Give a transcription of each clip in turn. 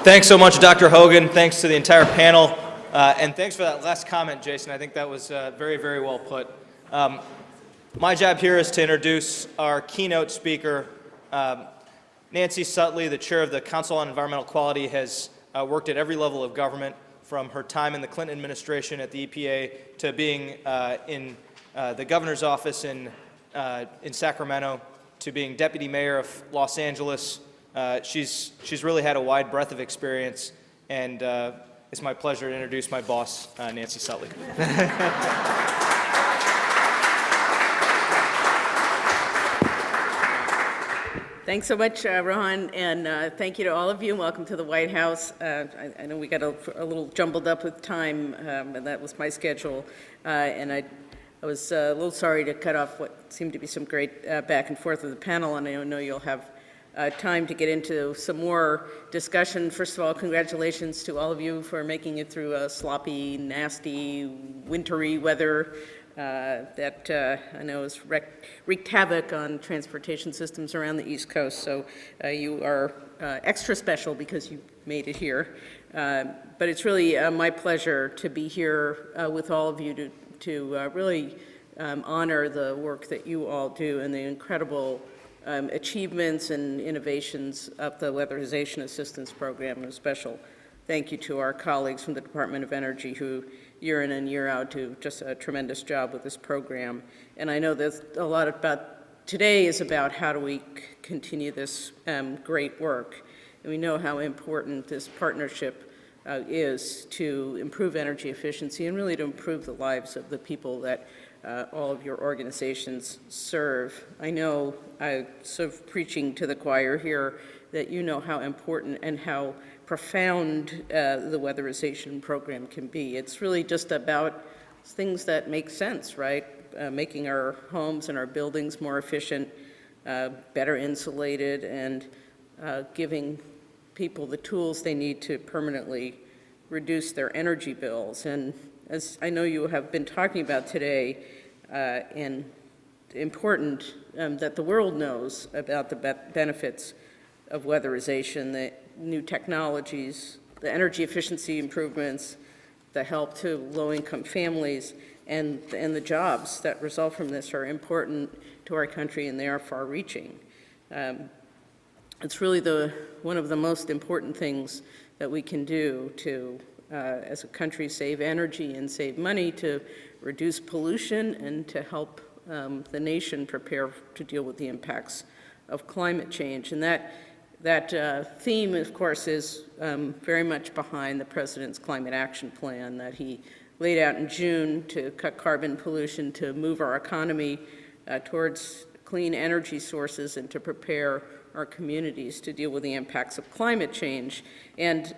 Thanks so much, Dr. Hogan. Thanks to the entire panel. And thanks for that last comment, Jason. I think that was very, very well put. My job here is to introduce our keynote speaker. Nancy Sutley, the chair of the Council on Environmental Quality, has worked at every level of government, from her time in the Clinton administration at the EPA to being in the governor's office in Sacramento, to being deputy mayor of Los Angeles. She's really had a wide breadth of experience, and it's my pleasure to introduce my boss, Nancy Sutley. Thanks so much, Rohan, and thank you to all of you. Welcome to the White House. I know we got a little jumbled up with time, and that was my schedule, and I was a little sorry to cut off what seemed to be some great back and forth with the panel, and I know you'll have time to get into some more discussion. First of all, congratulations to all of you for making it through a sloppy, nasty, wintry weather that I know has wreaked havoc on transportation systems around the East Coast. So you are extra special because you made it here. But it's really my pleasure to be here with all of you to really honor the work that you all do and the incredible achievements and innovations of the Weatherization Assistance Program. And a special thank you to our colleagues from the Department of Energy who year in and year out do just a tremendous job with this program. And I know there's a lot about, today is about how do we continue this great work. And we know how important this partnership is to improve energy efficiency and really to improve the lives of the people that all of your organizations serve. I know I'm sort of preaching to the choir here that you know how important and how profound the weatherization program can be. It's really just about things that make sense, right? Making our homes and our buildings more efficient, better insulated, and giving people the tools they need to permanently reduce their energy bills. And as I know you have been talking about today, and important that the world knows about the benefits of weatherization, the new technologies, the energy efficiency improvements, the help to low-income families, and the jobs that result from this are important to our country, and they are far-reaching. It's really one of the most important things that we can do to, as a country, save energy and save money, to reduce pollution, and to help the nation prepare to deal with the impacts of climate change. And that theme, of course, is very much behind the President's Climate Action Plan that he laid out in June to cut carbon pollution, to move our economy towards clean energy sources, and to prepare our communities to deal with the impacts of climate change. And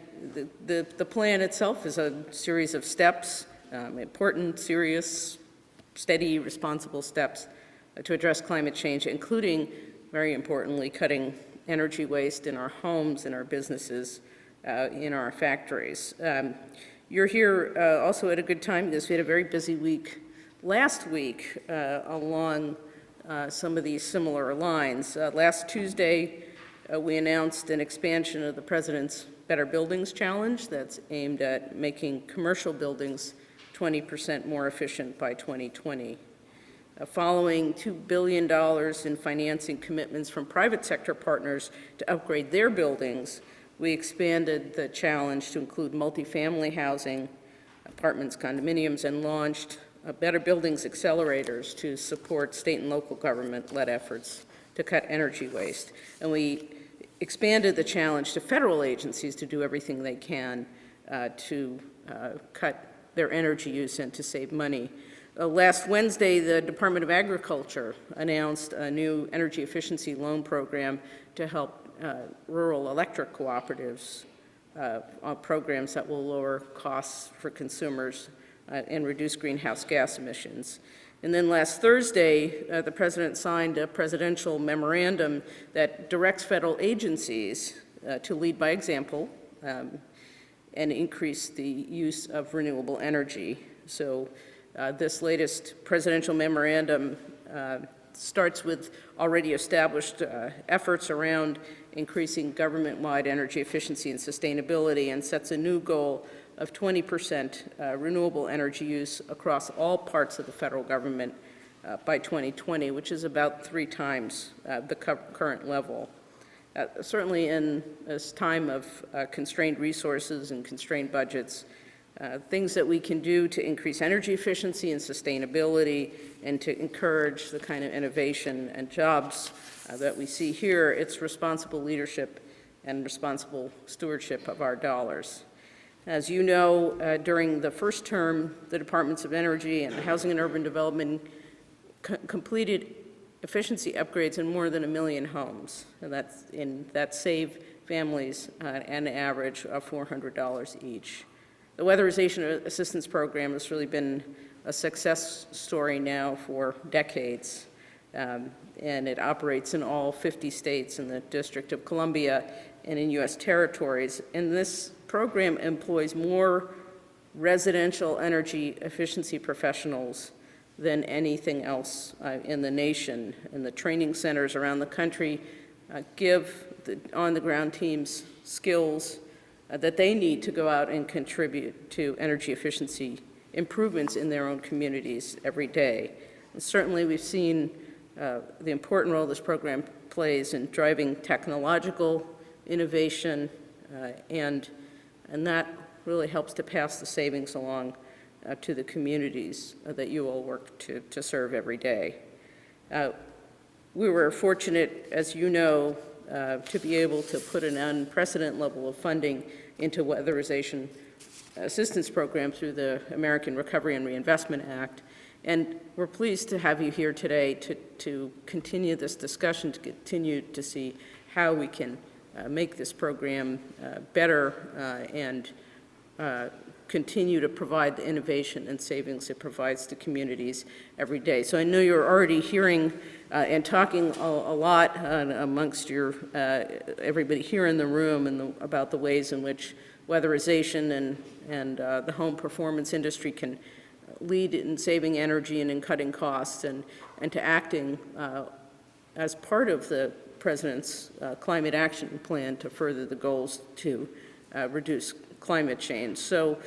the plan itself is a series of steps, important, serious, steady, responsible steps to address climate change, including, very importantly, cutting energy waste in our homes, in our businesses, in our factories. You're here also at a good time because we had a very busy week last week along some of these similar lines. Last Tuesday, we announced an expansion of the President's Better Buildings Challenge that's aimed at making commercial buildings 20% more efficient by 2020. Following $2 billion in financing commitments from private sector partners to upgrade their buildings, we expanded the challenge to include multifamily housing, apartments, condominiums, and launched Better Buildings accelerators to support state and local government-led efforts to cut energy waste. And we expanded the challenge to federal agencies to do everything they can to cut their energy use and to save money. Last Wednesday, the Department of Agriculture announced a new energy efficiency loan program to help rural electric cooperatives on programs that will lower costs for consumers and reduce greenhouse gas emissions. And then last Thursday, the President signed a presidential memorandum that directs federal agencies to lead by example and increase the use of renewable energy. So this latest presidential memorandum starts with already established efforts around increasing government-wide energy efficiency and sustainability, and sets a new goal of 20% renewable energy use across all parts of the federal government by 2020, which is about 3 times the current level. Certainly in this time of constrained resources and constrained budgets, things that we can do to increase energy efficiency and sustainability and to encourage the kind of innovation and jobs that we see here, it's responsible leadership and responsible stewardship of our dollars. As you know, during the first term, the Departments of Energy and Housing and Urban Development completed efficiency upgrades in more than 1 million homes, and that saved families an average of $400 each. The Weatherization Assistance Program has really been a success story now for decades, and it operates in all 50 states in the District of Columbia and in U.S. territories. And this program employs more residential energy efficiency professionals than anything else in the nation. And the training centers around the country give the on-the-ground teams skills that they need to go out and contribute to energy efficiency improvements in their own communities every day. And certainly we've seen the important role this program plays in driving technological innovation, and that really helps to pass the savings along to the communities that you all work to serve every day. We were fortunate, as you know, to be able to put an unprecedented level of funding into weatherization assistance program through the American Recovery and Reinvestment Act. And we're pleased to have you here today to continue this discussion, to continue to see how we can make this program better and continue to provide the innovation and savings it provides to communities every day. So I know you're already hearing and talking a lot amongst your everybody here in the room about the ways in which weatherization and the home performance industry can lead in saving energy and in cutting costs, and to acting as part of the President's climate action plan to further the goals to reduce climate change. So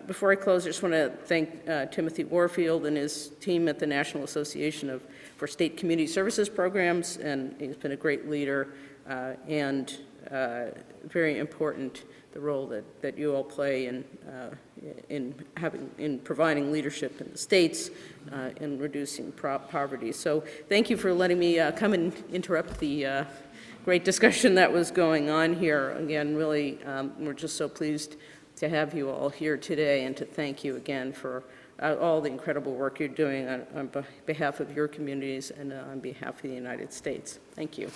before I close, I just want to thank Timothy Warfield and his team at the National Association for State Community Services Programs, and he's been a great leader and very important, the role that you all play in providing leadership in the states in reducing poverty. So thank you for letting me come and interrupt the great discussion that was going on here. Again, really, we're just so pleased to have you all here today, and to thank you again for all the incredible work you're doing on behalf of your communities and on behalf of the United States. Thank you.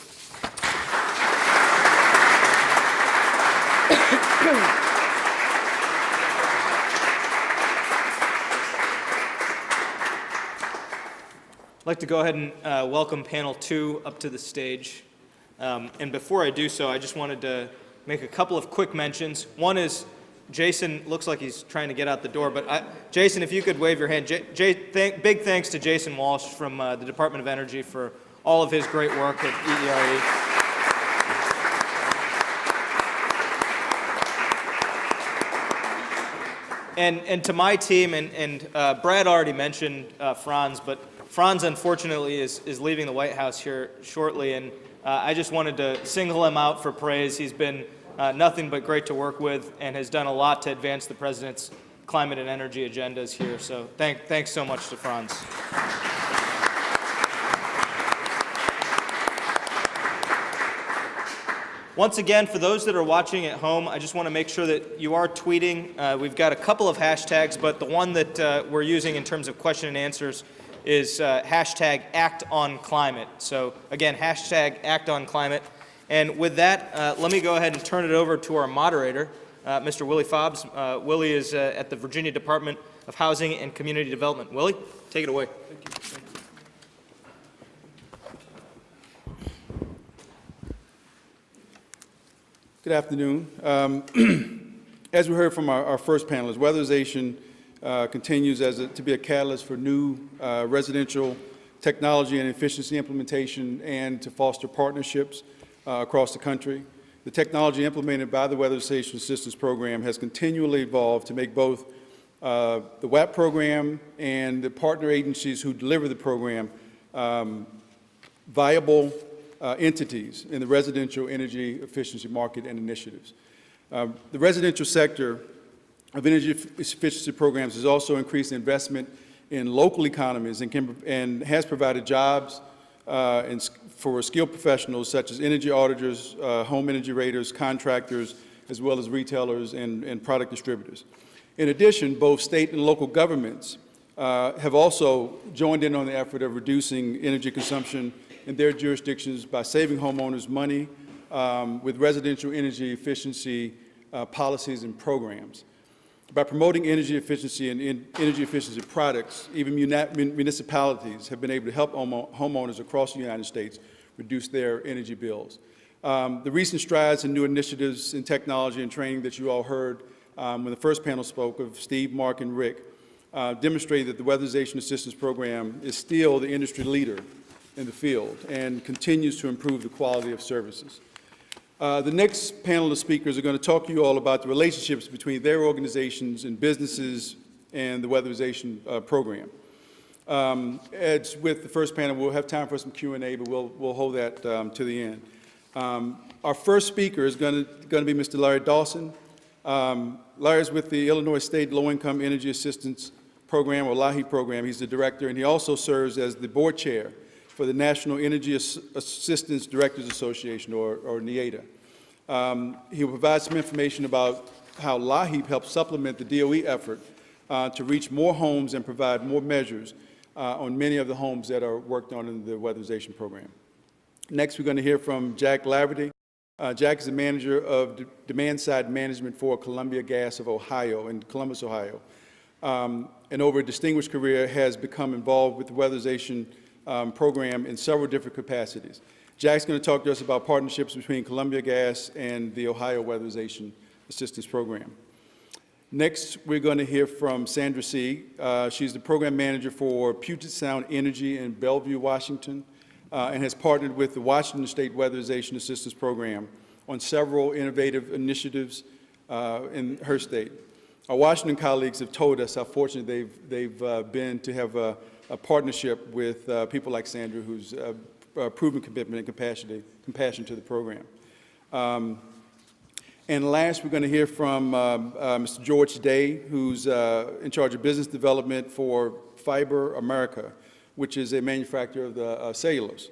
I'd like to go ahead and welcome panel 2 up to the stage. And before I do so, I just wanted to make a couple of quick mentions. One is Jason looks like he's trying to get out the door, but Jason, if you could wave your hand. Big thanks to Jason Walsh from the Department of Energy for all of his great work at EERE. And to my team, and Brad already mentioned Franz, but Franz unfortunately is leaving the White House here shortly, and I just wanted to single him out for praise. He's been nothing but great to work with and has done a lot to advance the President's climate and energy agendas here. So thanks so much to Franz. Once again, for those that are watching at home, I just want to make sure that you are tweeting. We've got a couple of hashtags, but the one that we're using in terms of question and answers is hashtag #ActOnClimate. So again, hashtag #ActOnClimate. And with that, let me go ahead and turn it over to our moderator, Mr. Willie Fobbs. Willie is at the Virginia Department of Housing and Community Development. Willie, take it away. Thank you. Thank you. Good afternoon. As we heard from our first panelist, weatherization continues to be a catalyst for new residential technology and efficiency implementation and to foster partnerships across the country. The technology implemented by the Weatherization Assistance Program has continually evolved to make both the WAP program and the partner agencies who deliver the program viable entities in the residential energy efficiency market and initiatives. The residential sector of energy efficiency programs has also increased investment in local economies and has provided jobs for skilled professionals such as energy auditors, home energy raters, contractors, as well as retailers and product distributors. In addition, both state and local governments have also joined in on the effort of reducing energy consumption in their jurisdictions by saving homeowners money with residential energy efficiency policies and programs. By promoting energy efficiency and energy efficiency products, even municipalities have been able to help homeowners across the United States reduce their energy bills. The recent strides and new initiatives in technology and training that you all heard when the first panel spoke of Steve, Mark, and Rick demonstrate that the Weatherization Assistance Program is still the industry leader in the field and continues to improve the quality of services. The next panel of speakers are going to talk to you all about the relationships between their organizations and businesses and the Weatherization Program. As with the first panel, we'll have time for some Q&A, but we'll hold that to the end. Our first speaker is going to be Mr. Larry Dawson. Larry is with the Illinois State Low-Income Energy Assistance Program, or LIHEAP program. He's the director, and he also serves as the board chair for the National Energy Assistance Directors Association, or NEADA. He will provide some information about how LIHEAP helps supplement the DOE effort to reach more homes and provide more measures on many of the homes that are worked on in the Weatherization Program. Next, we're going to hear from Jack Laverty. Jack is the manager of demand-side management for Columbia Gas of Ohio in Columbus, Ohio. And over a distinguished career has become involved with the Weatherization program in several different capacities. Jack's going to talk to us about partnerships between Columbia Gas and the Ohio Weatherization Assistance Program. Next, we're going to hear from Sandra See. She's the program manager for Puget Sound Energy in Bellevue, Washington, and has partnered with the Washington State Weatherization Assistance Program on several innovative initiatives in her state. Our Washington colleagues have told us how fortunate they've been to have a partnership with people like Sandra, who's proven commitment and compassion to the program. And last, we're going to hear from Mr. George Day, who's in charge of business development for Fiber America, which is a manufacturer of the cellulose.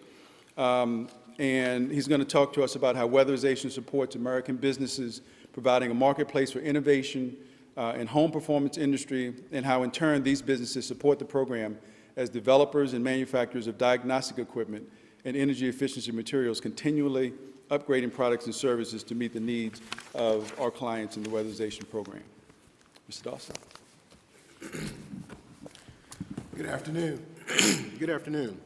And he's going to talk to us about how weatherization supports American businesses, providing a marketplace for innovation in home performance industry, and how in turn these businesses support the program as developers and manufacturers of diagnostic equipment and energy efficiency materials, continually upgrading products and services to meet the needs of our clients in the weatherization program. Mr. Dawson. Good afternoon. Good afternoon.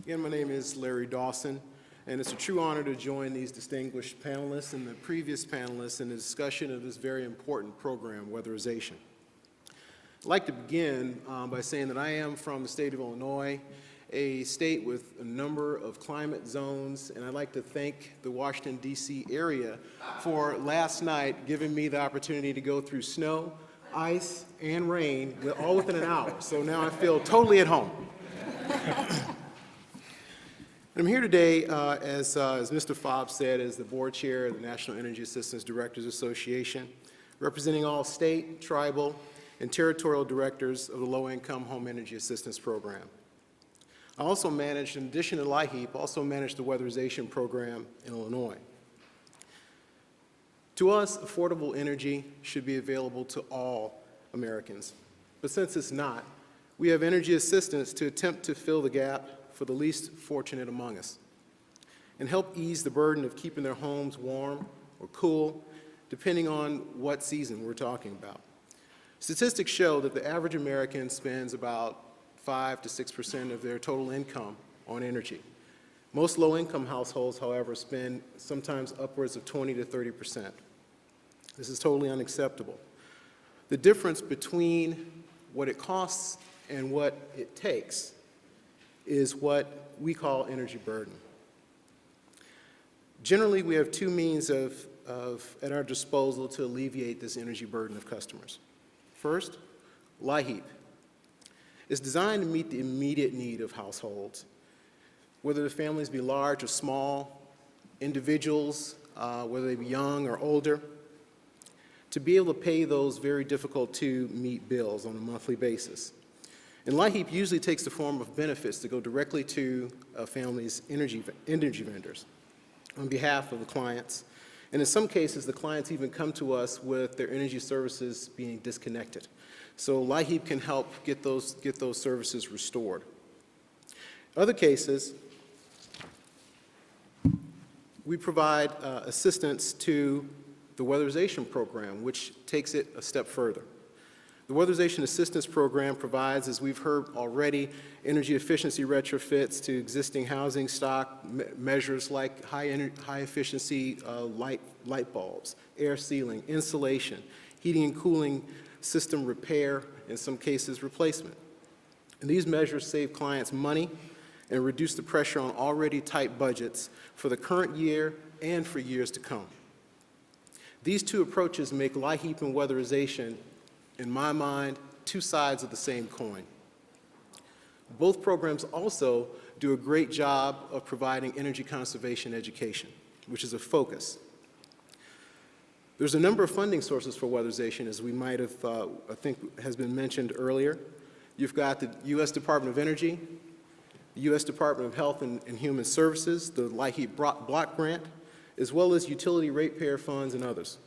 Again, my name is Larry Dawson, and it's a true honor to join these distinguished panelists and the previous panelists in the discussion of this very important program, weatherization. I'd like to begin by saying that I am from the state of Illinois, a state with a number of climate zones, and I'd like to thank the Washington, D.C. area for last night giving me the opportunity to go through snow, ice, and rain all within an hour. So now I feel totally at home. I'm here today, as Mr. Fobbs said, as the board chair of the National Energy Assistance Directors Association, representing all state, tribal, and territorial directors of the Low-Income Home Energy Assistance Program. I also manage, in addition to LIHEAP, also manage the weatherization program in Illinois. To us, affordable energy should be available to all Americans. But since it's not, we have energy assistance to attempt to fill the gap for the least fortunate among us and help ease the burden of keeping their homes warm or cool, depending on what season we're talking about. Statistics show that the average American spends about 5 to 6% of their total income on energy. Most low-income households, however, spend sometimes upwards of 20 to 30%. This is totally unacceptable. The difference between what it costs and what it takes is what we call energy burden. Generally, we have two means at our disposal to alleviate this energy burden of customers. First, LIHEAP. It's designed to meet the immediate need of households, whether the families be large or small, individuals, whether they be young or older, to be able to pay those very difficult to meet bills on a monthly basis. And LIHEAP usually takes the form of benefits that go directly to a family's energy vendors on behalf of the clients. And in some cases, the clients even come to us with their energy services being disconnected. So LIHEAP can help get those services restored. Other cases, we provide assistance to the Weatherization program, which takes it a step further. The Weatherization Assistance Program provides, as we've heard already, energy efficiency retrofits to existing housing stock, measures like high efficiency light bulbs, air sealing, insulation, heating and cooling system repair, in some cases replacement. And these measures save clients money and reduce the pressure on already tight budgets for the current year and for years to come. These two approaches make LIHEAP and Weatherization, in my mind, two sides of the same coin. Both programs also do a great job of providing energy conservation education, which is a focus. There's a number of funding sources for Weatherization, as we might have, I think has been mentioned earlier. You've got the U.S. Department of Energy, the U.S. Department of Health and Human Services, the LIHEAP Block Grant, as well as utility ratepayer funds and others.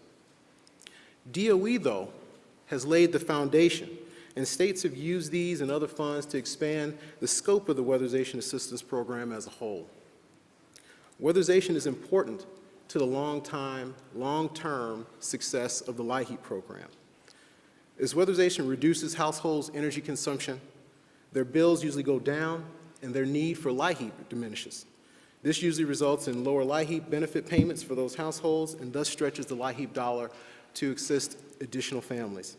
DOE, though, has laid the foundation, and states have used these and other funds to expand the scope of the Weatherization Assistance Program as a whole. Weatherization is important to the long-term success of the LIHEAP program. As weatherization reduces households' energy consumption, their bills usually go down and their need for LIHEAP diminishes. This usually results in lower LIHEAP benefit payments for those households and thus stretches the LIHEAP dollar to assist additional families.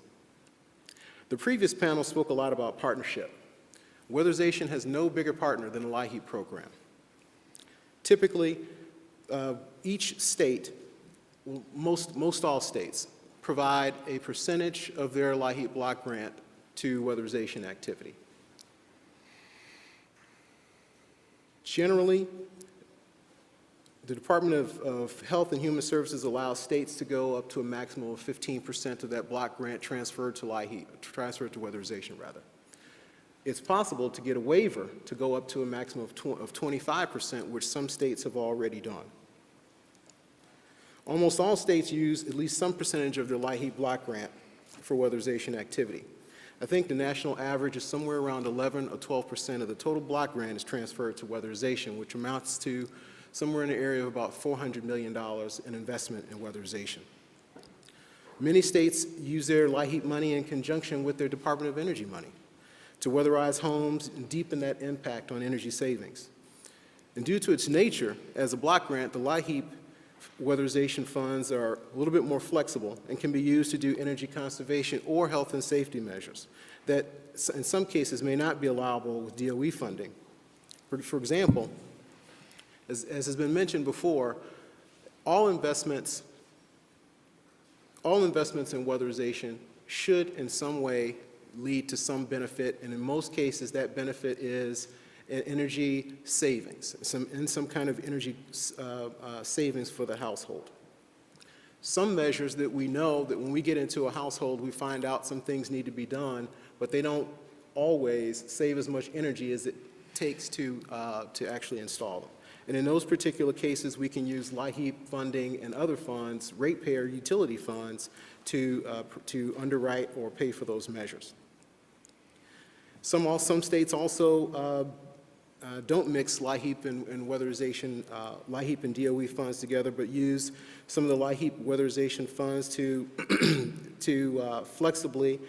The previous panel spoke a lot about partnership. Weatherization has no bigger partner than the LIHEAP program. Typically, each state, most all states, provide a percentage of their LIHEAP block grant to weatherization activity. Generally, the Department of Health and Human Services allows states to go up to a maximum of 15% of that block grant transferred to LIHEAP, transferred to weatherization rather. It's possible to get a waiver to go up to a maximum of 25%, which some states have already done. Almost all states use at least some percentage of their LIHEAP block grant for weatherization activity. I think the national average is somewhere around 11 or 12% of the total block grant is transferred to weatherization, which amounts to somewhere in the area of about $400 million in investment in weatherization. Many states use their LIHEAP money in conjunction with their Department of Energy money to weatherize homes and deepen that impact on energy savings. And due to its nature as a block grant, the LIHEAP weatherization funds are a little bit more flexible and can be used to do energy conservation or health and safety measures that in some cases may not be allowable with DOE funding. For example, as has been mentioned before, all investments in weatherization should in some way lead to some benefit, and in most cases that benefit is energy savings, some kind of energy savings for the household. Some measures that we know that when we get into a household, we find out some things need to be done, but they don't always save as much energy as it takes to actually install them. And in those particular cases, we can use LIHEAP funding and other funds, ratepayer utility funds, to underwrite or pay for those measures. Some states also don't mix LIHEAP and weatherization, LIHEAP and DOE funds together, but use some of the LIHEAP weatherization funds to flexibly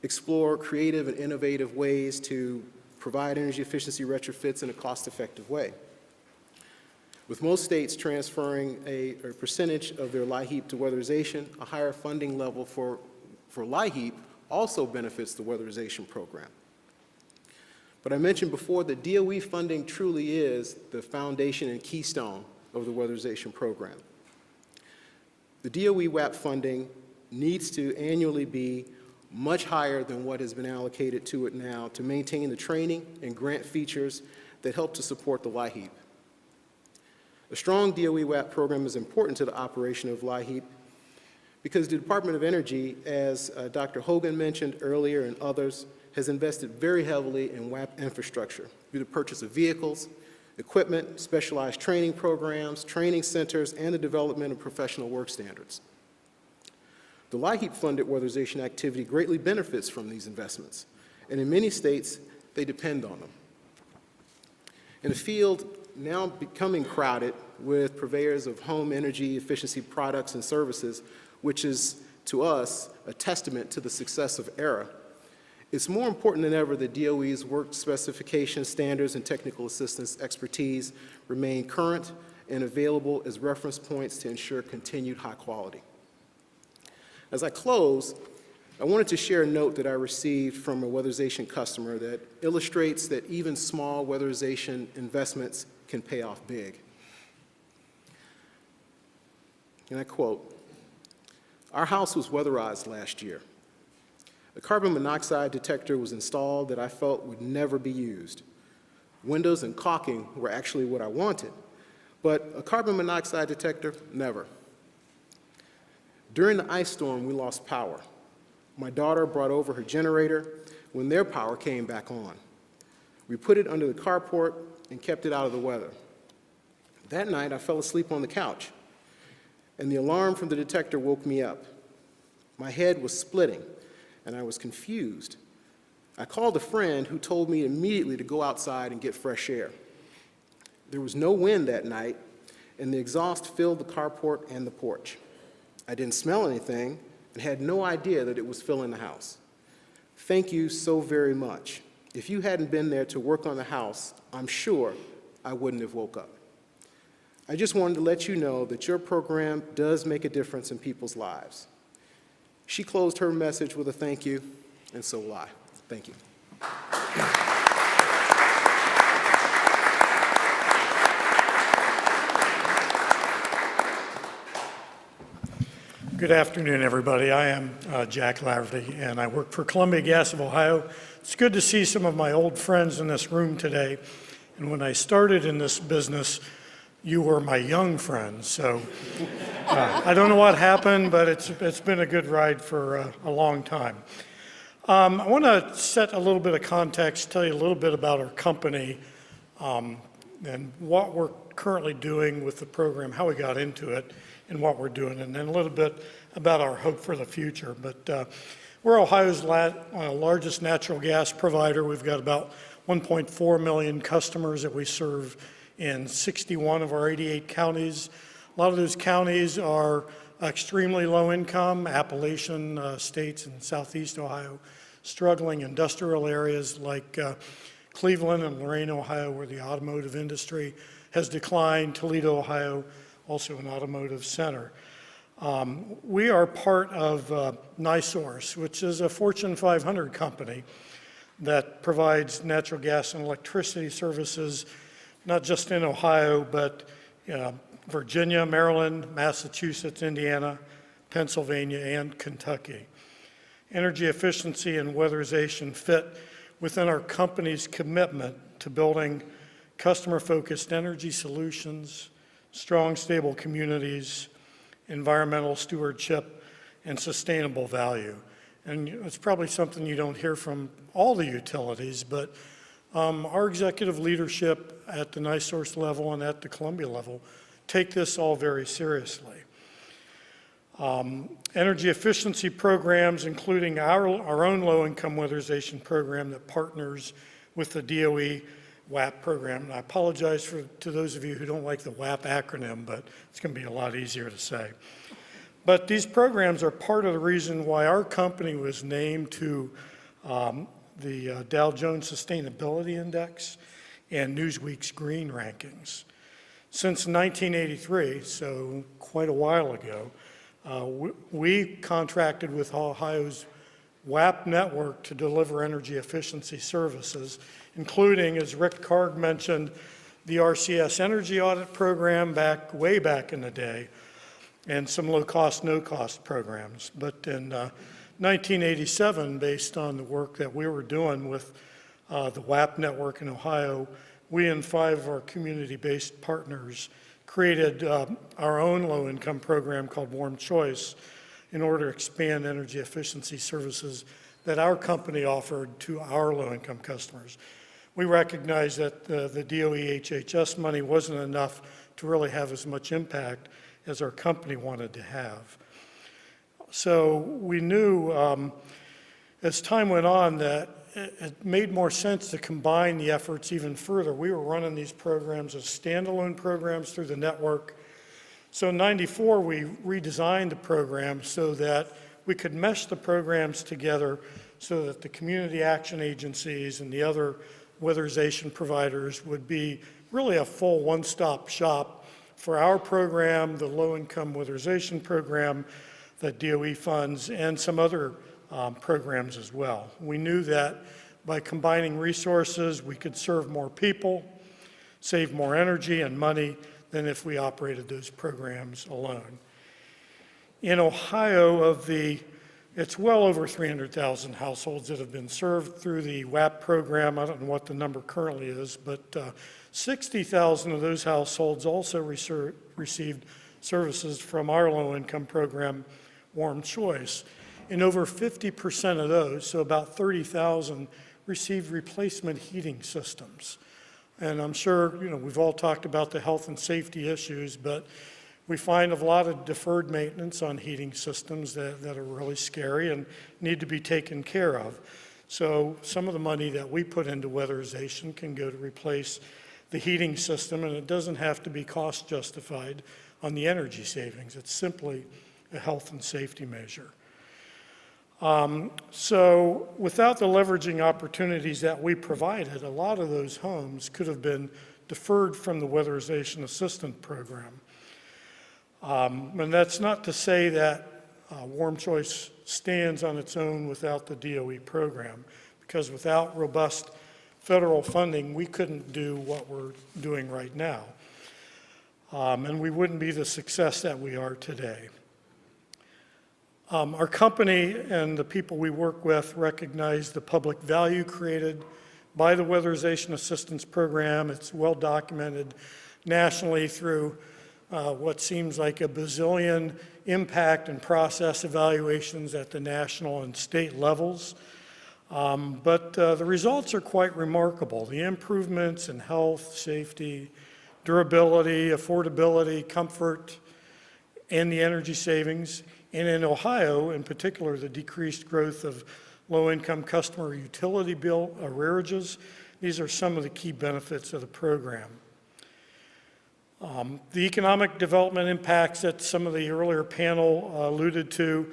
explore creative and innovative ways to provide energy efficiency retrofits in a cost-effective way. With most states transferring a percentage of their LIHEAP to weatherization, a higher funding level for LIHEAP also benefits the weatherization program. But I mentioned before that DOE funding truly is the foundation and keystone of the weatherization program. The DOE WAP funding needs to annually be much higher than what has been allocated to it now to maintain the training and grant features that help to support the LIHEAP. A strong DOE WAP program is important to the operation of LIHEAP because the Department of Energy, as Dr. Hogan mentioned earlier and others, has invested very heavily in WAP infrastructure through the purchase of vehicles, equipment, specialized training programs, training centers, and the development of professional work standards. The LIHEAP-funded weatherization activity greatly benefits from these investments, and in many states, they depend on them. In a field now becoming crowded with purveyors of home energy efficiency products and services, which is, to us, a testament to the success of ERA, it's more important than ever that DOE's work specifications, standards, and technical assistance expertise remain current and available as reference points to ensure continued high quality. As I close, I wanted to share a note that I received from a weatherization customer that illustrates that even small weatherization investments can pay off big. And I quote, "Our house was weatherized last year. A carbon monoxide detector was installed that I felt would never be used. Windows and caulking were actually what I wanted, but a carbon monoxide detector, never. During the ice storm, we lost power. My daughter brought over her generator when their power came back on. We put it under the carport and kept it out of the weather. That night, I fell asleep on the couch, and the alarm from the detector woke me up. My head was splitting, and I was confused. I called a friend who told me immediately to go outside and get fresh air. There was no wind that night, and the exhaust filled the carport and the porch. I didn't smell anything and had no idea that it was filling the house. Thank you so very much. If you hadn't been there to work on the house, I'm sure I wouldn't have woke up. I just wanted to let you know that your program does make a difference in people's lives." She closed her message with a thank you, and so will I. Thank you. Good afternoon, everybody. I am Jack Laverty, and I work for Columbia Gas of Ohio. It's good to see some of my old friends in this room today. And when I started in this business, you were my young friends. So I don't know what happened, but it's been a good ride for a long time. I want to set a little bit of context, tell you a little bit about our company and what we're currently doing with the program, how we got into it, and what we're doing, and then a little bit about our hope for the future. But we're Ohio's largest natural gas provider. We've got about 1.4 million customers that we serve in 61 of our 88 counties. A lot of those counties are extremely low income, Appalachian states in southeast Ohio, struggling industrial areas like Cleveland and Lorain, Ohio, where the automotive industry has declined, Toledo, Ohio, also an automotive center. We are part of NiSource, which is a Fortune 500 company that provides natural gas and electricity services, not just in Ohio, but Virginia, Maryland, Massachusetts, Indiana, Pennsylvania, and Kentucky. Energy efficiency and weatherization fit within our company's commitment to building customer-focused energy solutions, strong, stable communities, environmental stewardship, and sustainable value. And it's probably something you don't hear from all the utilities, but our executive leadership at the NiSource level and at the Columbia level take this all very seriously. Energy efficiency programs, including our own low-income weatherization program that partners with the DOE WAP program. And I apologize to those of you who don't like the WAP acronym, but it's going to be a lot easier to say. But these programs are part of the reason why our company was named to the Dow Jones Sustainability Index and Newsweek's Green Rankings. Since 1983, so quite a while ago, we contracted with Ohio's WAP network to deliver energy efficiency services, including, as Rick Karg mentioned, the RCS Energy Audit Program way back in the day, and some low-cost, no-cost programs. But in 1987, based on the work that we were doing with the WAP network in Ohio, we and 5 of our community-based partners created our own low-income program called Warm Choice in order to expand energy efficiency services that our company offered to our low-income customers. We recognized that the DOE HHS money wasn't enough to really have as much impact as our company wanted to have. So we knew as time went on that it made more sense to combine the efforts even further. We were running these programs as standalone programs through the network. So in '94, we redesigned the program so that we could mesh the programs together so that the community action agencies and the other weatherization providers would be really a full one-stop shop for our program, the low-income weatherization program that DOE funds, and some other programs as well. We knew that by combining resources, we could serve more people, save more energy and money than if we operated those programs alone. In Ohio, it's well over 300,000 households that have been served through the WAP program. I don't know what the number currently is, but 60,000 of those households also received services from our low-income program, Warm Choice. And over 50% of those, so about 30,000, received replacement heating systems. And I'm sure, we've all talked about the health and safety issues, but we find a lot of deferred maintenance on heating systems that are really scary and need to be taken care of. So some of the money that we put into weatherization can go to replace the heating system, and it doesn't have to be cost justified on the energy savings. It's simply a health and safety measure. So without the leveraging opportunities that we provided, a lot of those homes could have been deferred from the Weatherization Assistance Program. And that's not to say that Warm Choice stands on its own without the DOE program, because without robust federal funding, we couldn't do what we're doing right now. And we wouldn't be the success that we are today. Our company and the people we work with recognize the public value created by the Weatherization Assistance Program. It's well documented nationally through what seems like a bazillion impact and process evaluations at the national and state levels. But the results are quite remarkable. The improvements in health, safety, durability, affordability, comfort, and the energy savings. And in Ohio, in particular, the decreased growth of low-income customer utility bill arrearages. These are some of the key benefits of the program. The economic development impacts that some of the earlier panel alluded to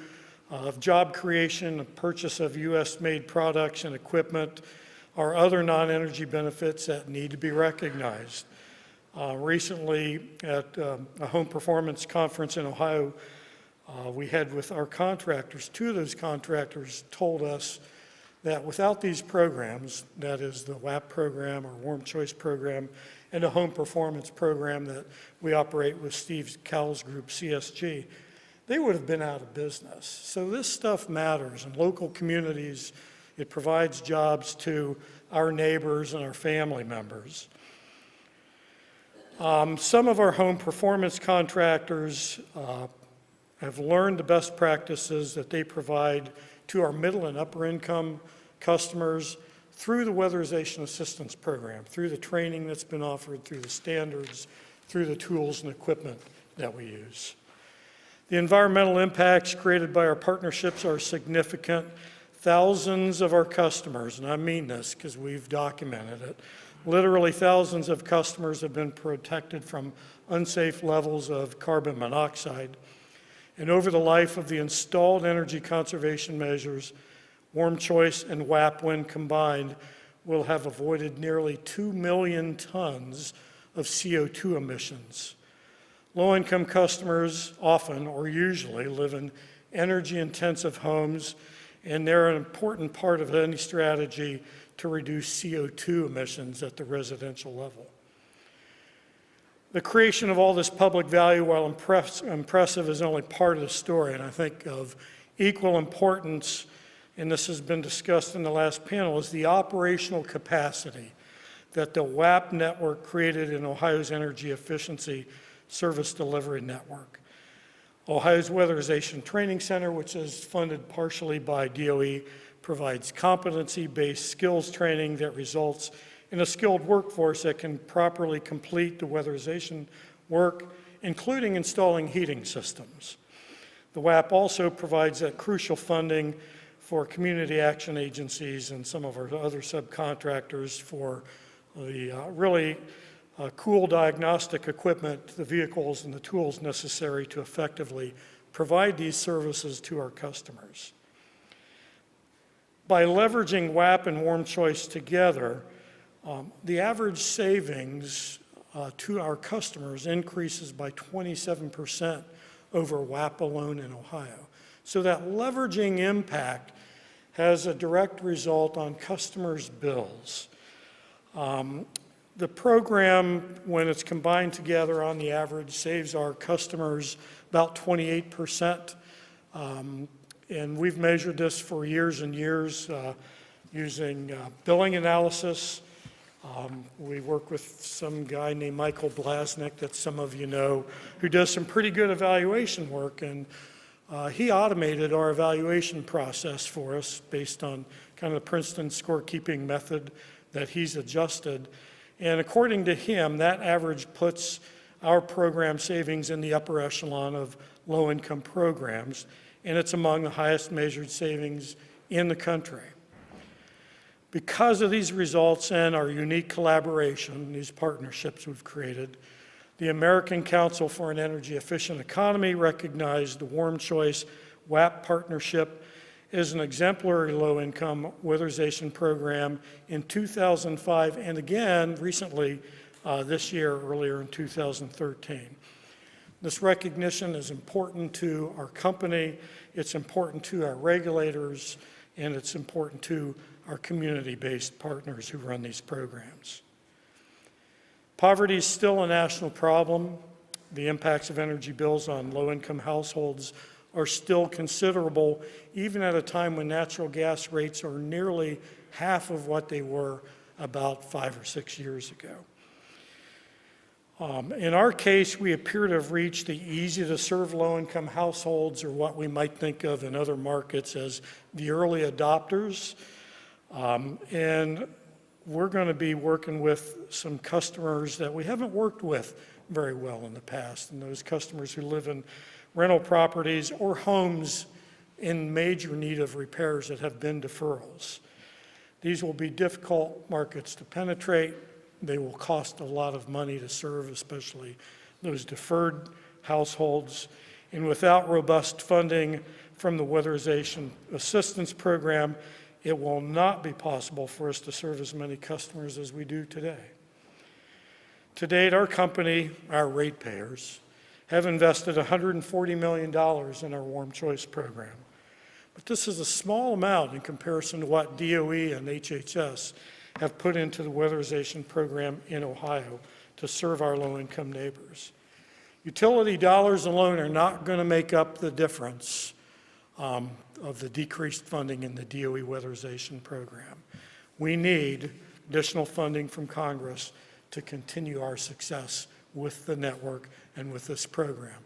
of job creation, purchase of U.S.-made products and equipment are other non-energy benefits that need to be recognized. Recently, at a home performance conference in Ohio, we had with our contractors, 2 of those contractors told us that without these programs, that is the WAP program or Warm Choice program, and a home performance program that we operate with Steve Cowell's group, CSG, they would have been out of business. So this stuff matters in local communities. It provides jobs to our neighbors and our family members. Some of our home performance contractors have learned the best practices that they provide to our middle and upper income customers through the Weatherization Assistance Program, through the training that's been offered, through the standards, through the tools and equipment that we use. The environmental impacts created by our partnerships are significant. Thousands of our customers, and I mean this because we've documented it, literally thousands of customers have been protected from unsafe levels of carbon monoxide. And over the life of the installed energy conservation measures, Warm Choice and WAP, when combined, will have avoided nearly 2 million tons of CO2 emissions. Low-income customers often, or usually, live in energy-intensive homes, and they're an important part of any strategy to reduce CO2 emissions at the residential level. The creation of all this public value, while impressive, is only part of the story, and I think of equal importance, and this has been discussed in the last panel, is the operational capacity that the WAP network created in Ohio's energy efficiency service delivery network. Ohio's Weatherization Training Center, which is funded partially by DOE, provides competency-based skills training that results in a skilled workforce that can properly complete the weatherization work, including installing heating systems. The WAP also provides that crucial funding for community action agencies and some of our other subcontractors for the really cool diagnostic equipment, the vehicles and the tools necessary to effectively provide these services to our customers. By leveraging WAP and Warm Choice together, the average savings to our customers increases by 27% over WAP alone in Ohio. So that leveraging impact has a direct result on customers' bills. The program, when it's combined together on the average, saves our customers about 28%. And we've measured this for years and years using billing analysis. We work with some guy named Michael Blasnick that some of you know, who does some pretty good evaluation work, and he automated our evaluation process for us based on kind of the Princeton scorekeeping method that he's adjusted. And according to him, that average puts our program savings in the upper echelon of low-income programs, and it's among the highest measured savings in the country. Because of these results and our unique collaboration, these partnerships we've created, the American Council for an Energy Efficient Economy recognized the Warm Choice WAP partnership as an exemplary low-income weatherization program in 2005, and again recently this year, earlier in 2013. This recognition is important to our company, it's important to our regulators, and it's important to our community-based partners who run these programs. Poverty is still a national problem. The impacts of energy bills on low-income households are still considerable, even at a time when natural gas rates are nearly half of what they were about 5 or 6 years ago. In our case, we appear to have reached the easy-to-serve low-income households, or what we might think of in other markets as the early adopters. And we're going to be working with some customers that we haven't worked with very well in the past, and those customers who live in rental properties or homes in major need of repairs that have been deferrals. These will be difficult markets to penetrate. They will cost a lot of money to serve, especially those deferred households. And without robust funding from the Weatherization Assistance Program, it will not be possible for us to serve as many customers as we do today. To date, our company, our ratepayers, have invested $140 million in our Warm Choice program. But this is a small amount in comparison to what DOE and HHS have put into the weatherization program in Ohio to serve our low-income neighbors. Utility dollars alone are not going to make up the difference of the decreased funding in the DOE weatherization program. We need additional funding from Congress to continue our success with the network and with this program.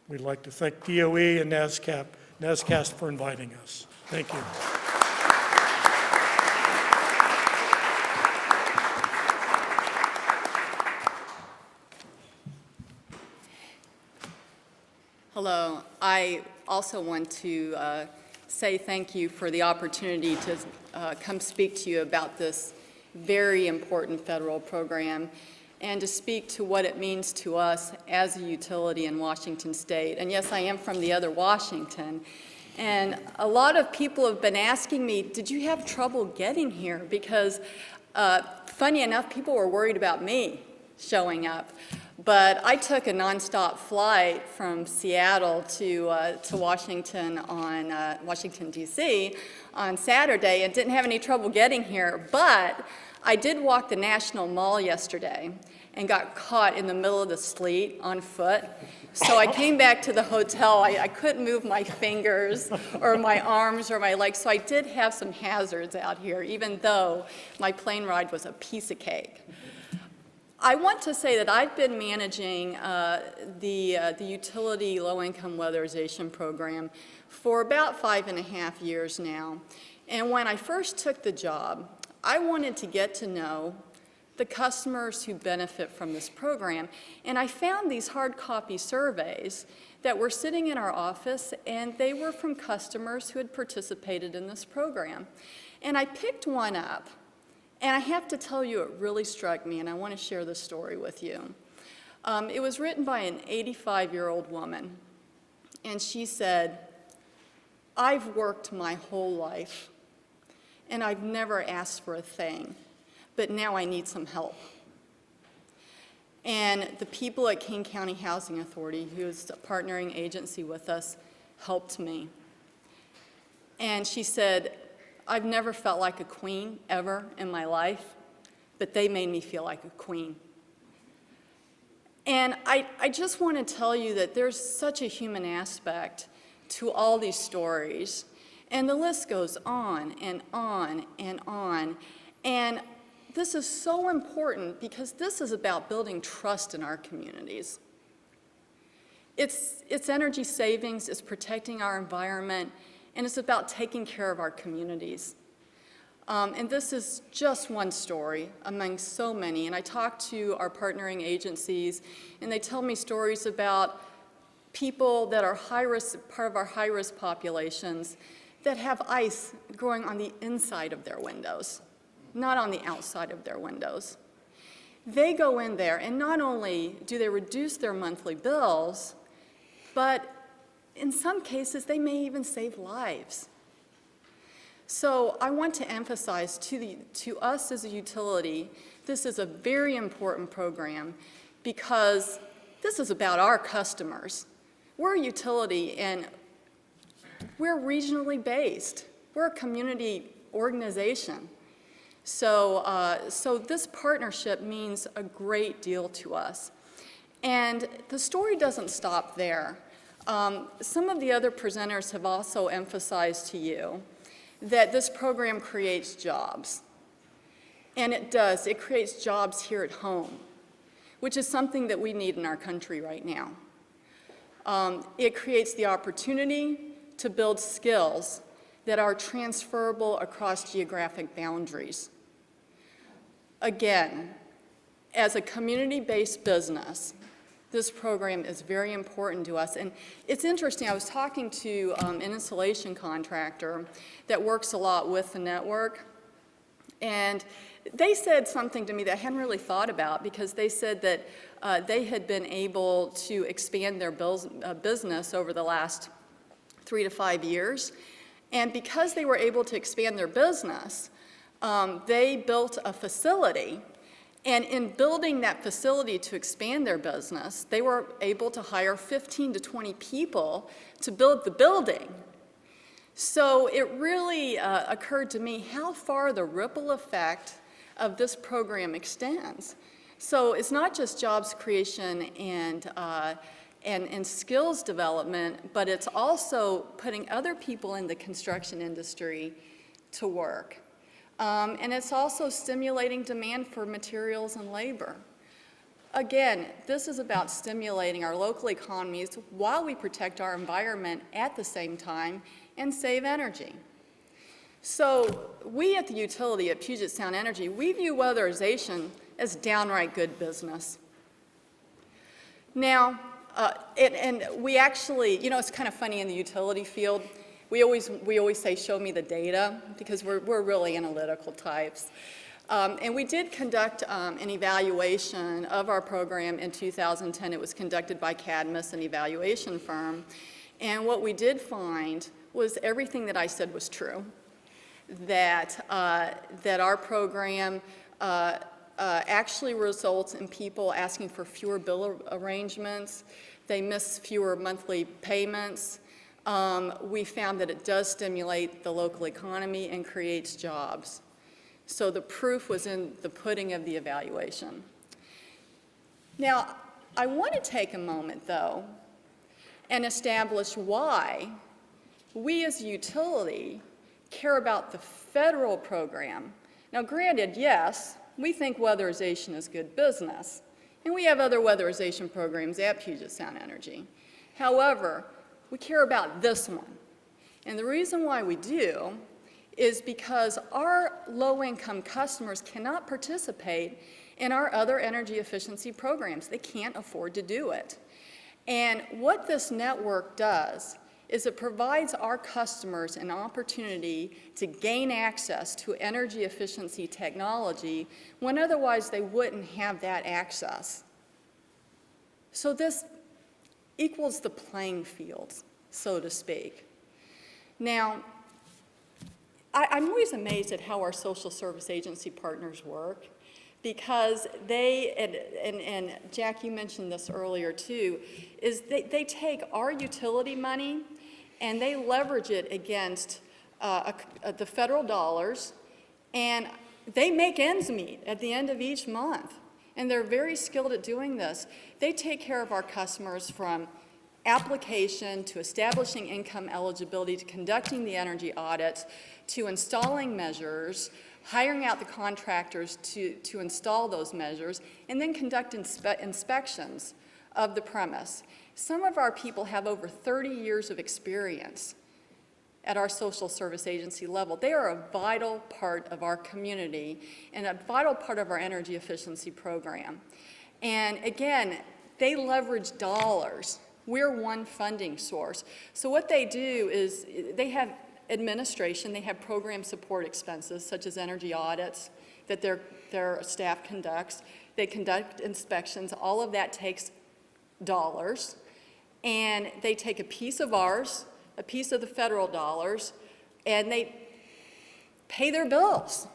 We'd like to thank DOE and NASCAST for inviting us. Thank you. Hello. I also want to say thank you for the opportunity to come speak to you about this very important federal program and to speak to what it means to us as a utility in Washington State. And yes, I am from the other Washington. And a lot of people have been asking me, did you have trouble getting here? Because funny enough, people were worried about me showing up. But I took a nonstop flight from Seattle to Washington Washington, D.C. on Saturday and didn't have any trouble getting here. But I did walk the National Mall yesterday and got caught in the middle of the sleet on foot. So I came back to the hotel. I couldn't move my fingers or my arms or my legs. So I did have some hazards out here, even though my plane ride was a piece of cake. I want to say that I've been managing the utility low-income weatherization program for about 5.5 years now. And when I first took the job, I wanted to get to know the customers who benefit from this program. And I found these hard copy surveys that were sitting in our office, and they were from customers who had participated in this program. And I picked one up. And I have to tell you, it really struck me, and I want to share this story with you. It was written by an 85-year-old woman, and she said, "I've worked my whole life, and I've never asked for a thing, but now I need some help." And the people at King County Housing Authority, who is a partnering agency with us, helped me. And she said, "I've never felt like a queen ever in my life, but they made me feel like a queen." And I just want to tell you that there's such a human aspect to all these stories. And the list goes on and on and on. And this is so important because this is about building trust in our communities. It's energy savings, it's protecting our environment, and it's about taking care of our communities. And this is just one story among so many. And I talk to our partnering agencies, and they tell me stories about people that are high-risk, part of our high-risk populations, that have ice growing on the inside of their windows, not on the outside of their windows. They go in there, and not only do they reduce their monthly bills, but in some cases, they may even save lives. So I want to emphasize to us as a utility, this is a very important program because this is about our customers. We're a utility, and we're regionally based. We're a community organization. So this partnership means a great deal to us. And the story doesn't stop there. Some of the other presenters have also emphasized to you that this program creates jobs. And it does. It creates jobs here at home, which is something that we need in our country right now. It creates the opportunity to build skills that are transferable across geographic boundaries. Again, as a community-based business, this program is very important to us. And it's interesting, I was talking to an installation contractor that works a lot with the network, and they said something to me that I hadn't really thought about, because they said that they had been able to expand their business over the last 3 to 5 years. And because they were able to expand their business, they built a facility. And in building that facility to expand their business, they were able to hire 15 to 20 people to build the building. So it really occurred to me how far the ripple effect of this program extends. So it's not just jobs creation and skills development, but it's also putting other people in the construction industry to work. And it's also stimulating demand for materials and labor. Again, this is about stimulating our local economies while we protect our environment at the same time and save energy. So we at the utility at Puget Sound Energy, we view weatherization as downright good business. Now, and we actually, you know, it's kind of funny in the utility field. We always say, show me the data, because we're really analytical types. And we did conduct an evaluation of our program in 2010. It was conducted by Cadmus, an evaluation firm. And what we did find was everything that I said was true, that our program actually results in people asking for fewer bill arrangements. They miss fewer monthly payments. We found that it does stimulate the local economy and creates jobs. So the proof was in the pudding of the evaluation. Now, I want to take a moment, though, and establish why we as a utility care about the federal program. Now, granted, yes, we think weatherization is good business, and we have other weatherization programs at Puget Sound Energy. However, we care about this one. And the reason why we do is because our low-income customers cannot participate in our other energy efficiency programs. They can't afford to do it. And what this network does is it provides our customers an opportunity to gain access to energy efficiency technology when otherwise they wouldn't have that access. So this equals the playing field, so to speak. Now, I'm always amazed at how our social service agency partners work, because they, and Jack, you mentioned this earlier too, is they take our utility money and they leverage it against the federal dollars, and they make ends meet at the end of each month. And they're very skilled at doing this. They take care of our customers from application to establishing income eligibility to conducting the energy audits to installing measures, hiring out the contractors to install those measures, and then conduct inspections of the premise. Some of our people have over 30 years of experience at our social service agency level. They are a vital part of our community and a vital part of our energy efficiency program. And again, they leverage dollars. We're one funding source. So what they do is they have administration, they have program support expenses such as energy audits that their staff conducts. They conduct inspections. All of that takes dollars. And they take a piece of ours, a piece of the federal dollars, and they pay their bills.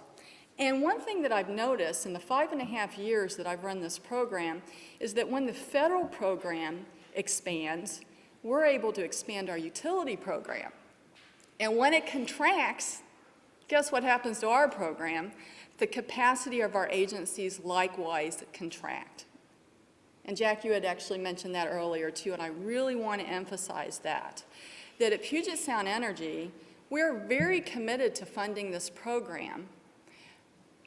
And one thing that I've noticed in the 5.5 years that I've run this program is that when the federal program expands, we're able to expand our utility program. And when it contracts, guess what happens to our program? The capacity of our agencies likewise contract. And Jack, you had actually mentioned that earlier too, and I really want to emphasize that at Puget Sound Energy, we're very committed to funding this program,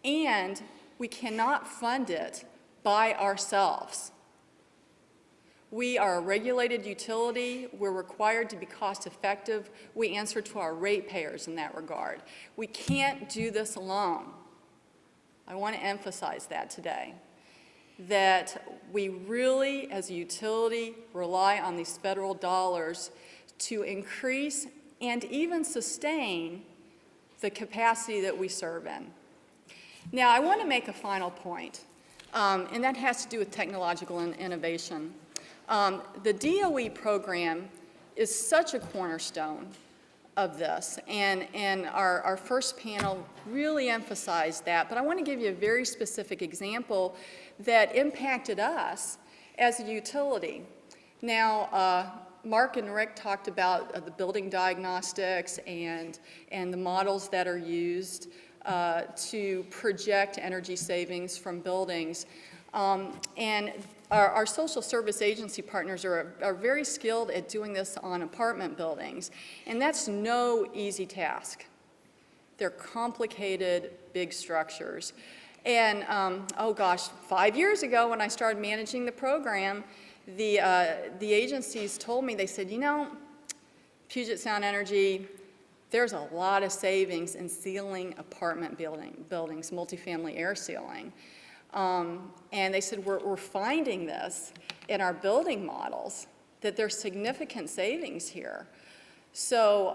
and we cannot fund it by ourselves. We are a regulated utility. We're required to be cost effective. We answer to our ratepayers in that regard. We can't do this alone. I want to emphasize that today, that we really, as a utility, rely on these federal dollars to increase and even sustain the capacity that we serve in. Now, I want to make a final point, and that has to do with technological innovation. The DOE program is such a cornerstone of this, and our first panel really emphasized that, but I want to give you a very specific example that impacted us as a utility. Now, Mark and Rick talked about the building diagnostics and the models that are used to project energy savings from buildings. And our social service agency partners are very skilled at doing this on apartment buildings, and that's no easy task. They're complicated, big structures. And oh gosh, 5 years ago when I started managing the program, the agencies told me, they said, you know, Puget Sound Energy, there's a lot of savings in sealing apartment buildings, multifamily air sealing. And they said, we're finding this in our building models, that there's significant savings here. So,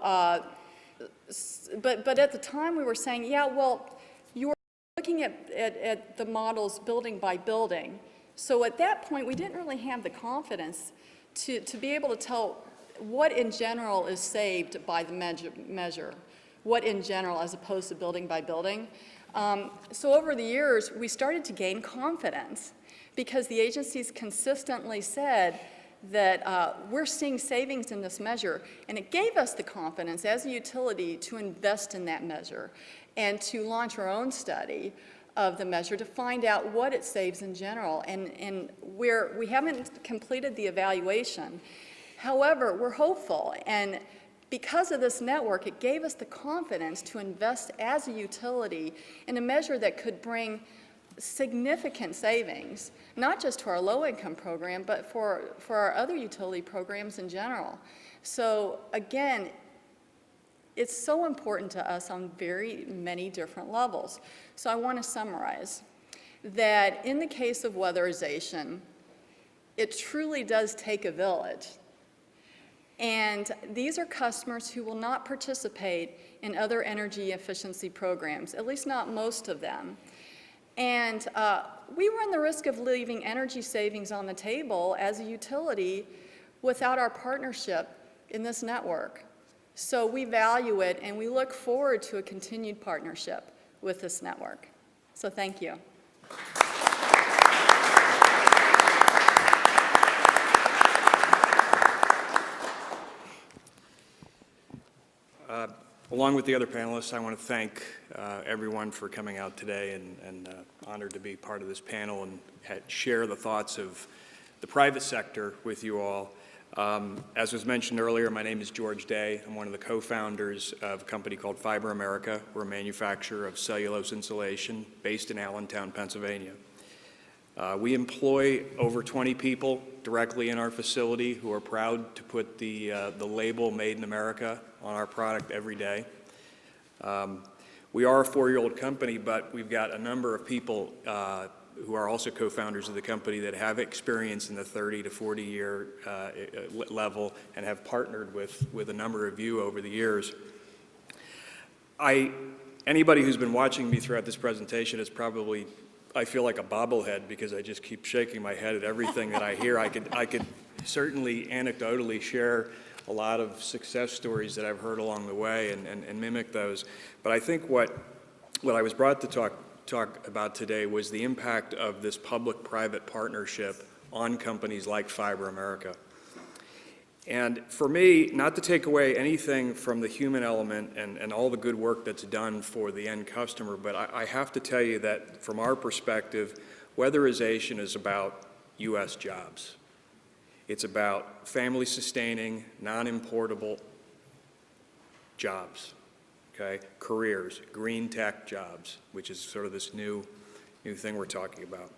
but at the time we were saying, yeah, well, you were looking at the models building by building. So at that point, we didn't really have the confidence to be able to tell what in general is saved by the measure, what in general, as opposed to building by building. So over the years, we started to gain confidence because the agencies consistently said that we're seeing savings in this measure, and it gave us the confidence as a utility to invest in that measure and to launch our own study of the measure to find out what it saves in general. And we haven't completed the evaluation. However, we're hopeful, and because of this network, it gave us the confidence to invest as a utility in a measure that could bring significant savings, not just to our low-income program, but for our other utility programs in general. So again, it's so important to us on very many different levels. So I want to summarize that in the case of weatherization, it truly does take a village. And these are customers who will not participate in other energy efficiency programs, at least not most of them. And we run the risk of leaving energy savings on the table as a utility without our partnership in this network. So we value it, and we look forward to a continued partnership with this network. So thank you. Along with the other panelists, I want to thank everyone for coming out today, and honored to be part of this panel and share the thoughts of the private sector with you all. As was mentioned earlier, my name is George Day. I'm one of the co-founders of a company called Fiber America. We're a manufacturer of cellulose insulation based in Allentown, Pennsylvania. We employ over 20 people directly in our facility who are proud to put the label Made in America on our product every day. We are a 4-year-old company, but we've got a number of people who are also co-founders of the company that have experience in the 30 to 40 year level and have partnered with a number of you over the years. Anybody who's been watching me throughout this presentation is probably, I feel like a bobblehead because I just keep shaking my head at everything that I hear. I could certainly anecdotally share a lot of success stories that I've heard along the way and mimic those. But I think what I was brought to talk about today was the impact of this public-private partnership on companies like Fiber America. And for me, not to take away anything from the human element and all the good work that's done for the end customer, but I have to tell you that from our perspective, weatherization is about U.S. jobs. It's about family-sustaining, non-importable jobs, okay? Careers, green tech jobs, which is sort of this new thing we're talking about.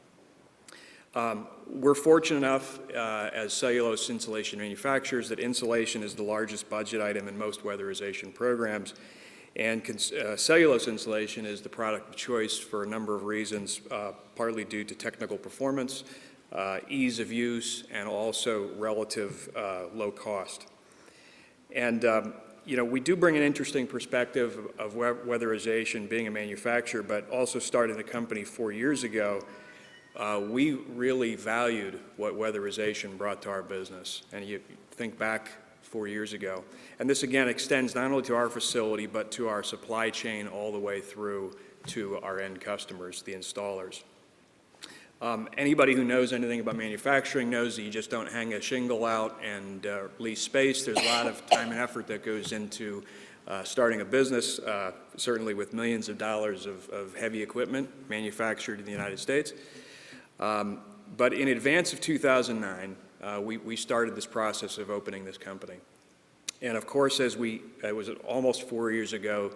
We're fortunate enough as cellulose insulation manufacturers that insulation is the largest budget item in most weatherization programs, and cellulose insulation is the product of choice for a number of reasons, partly due to technical performance, ease of use, and also relative low cost. And you know, we do bring an interesting perspective of weatherization, being a manufacturer, but also starting the company 4 years ago. We really valued what weatherization brought to our business, and you think back 4 years ago. And this again extends not only to our facility, but to our supply chain all the way through to our end customers, the installers. Anybody who knows anything about manufacturing knows that you just don't hang a shingle out and lease space. There's a lot of time and effort that goes into starting a business, certainly with millions of dollars of heavy equipment manufactured in the United States. But in advance of 2009, we started this process of opening this company. And of course, it was almost 4 years ago,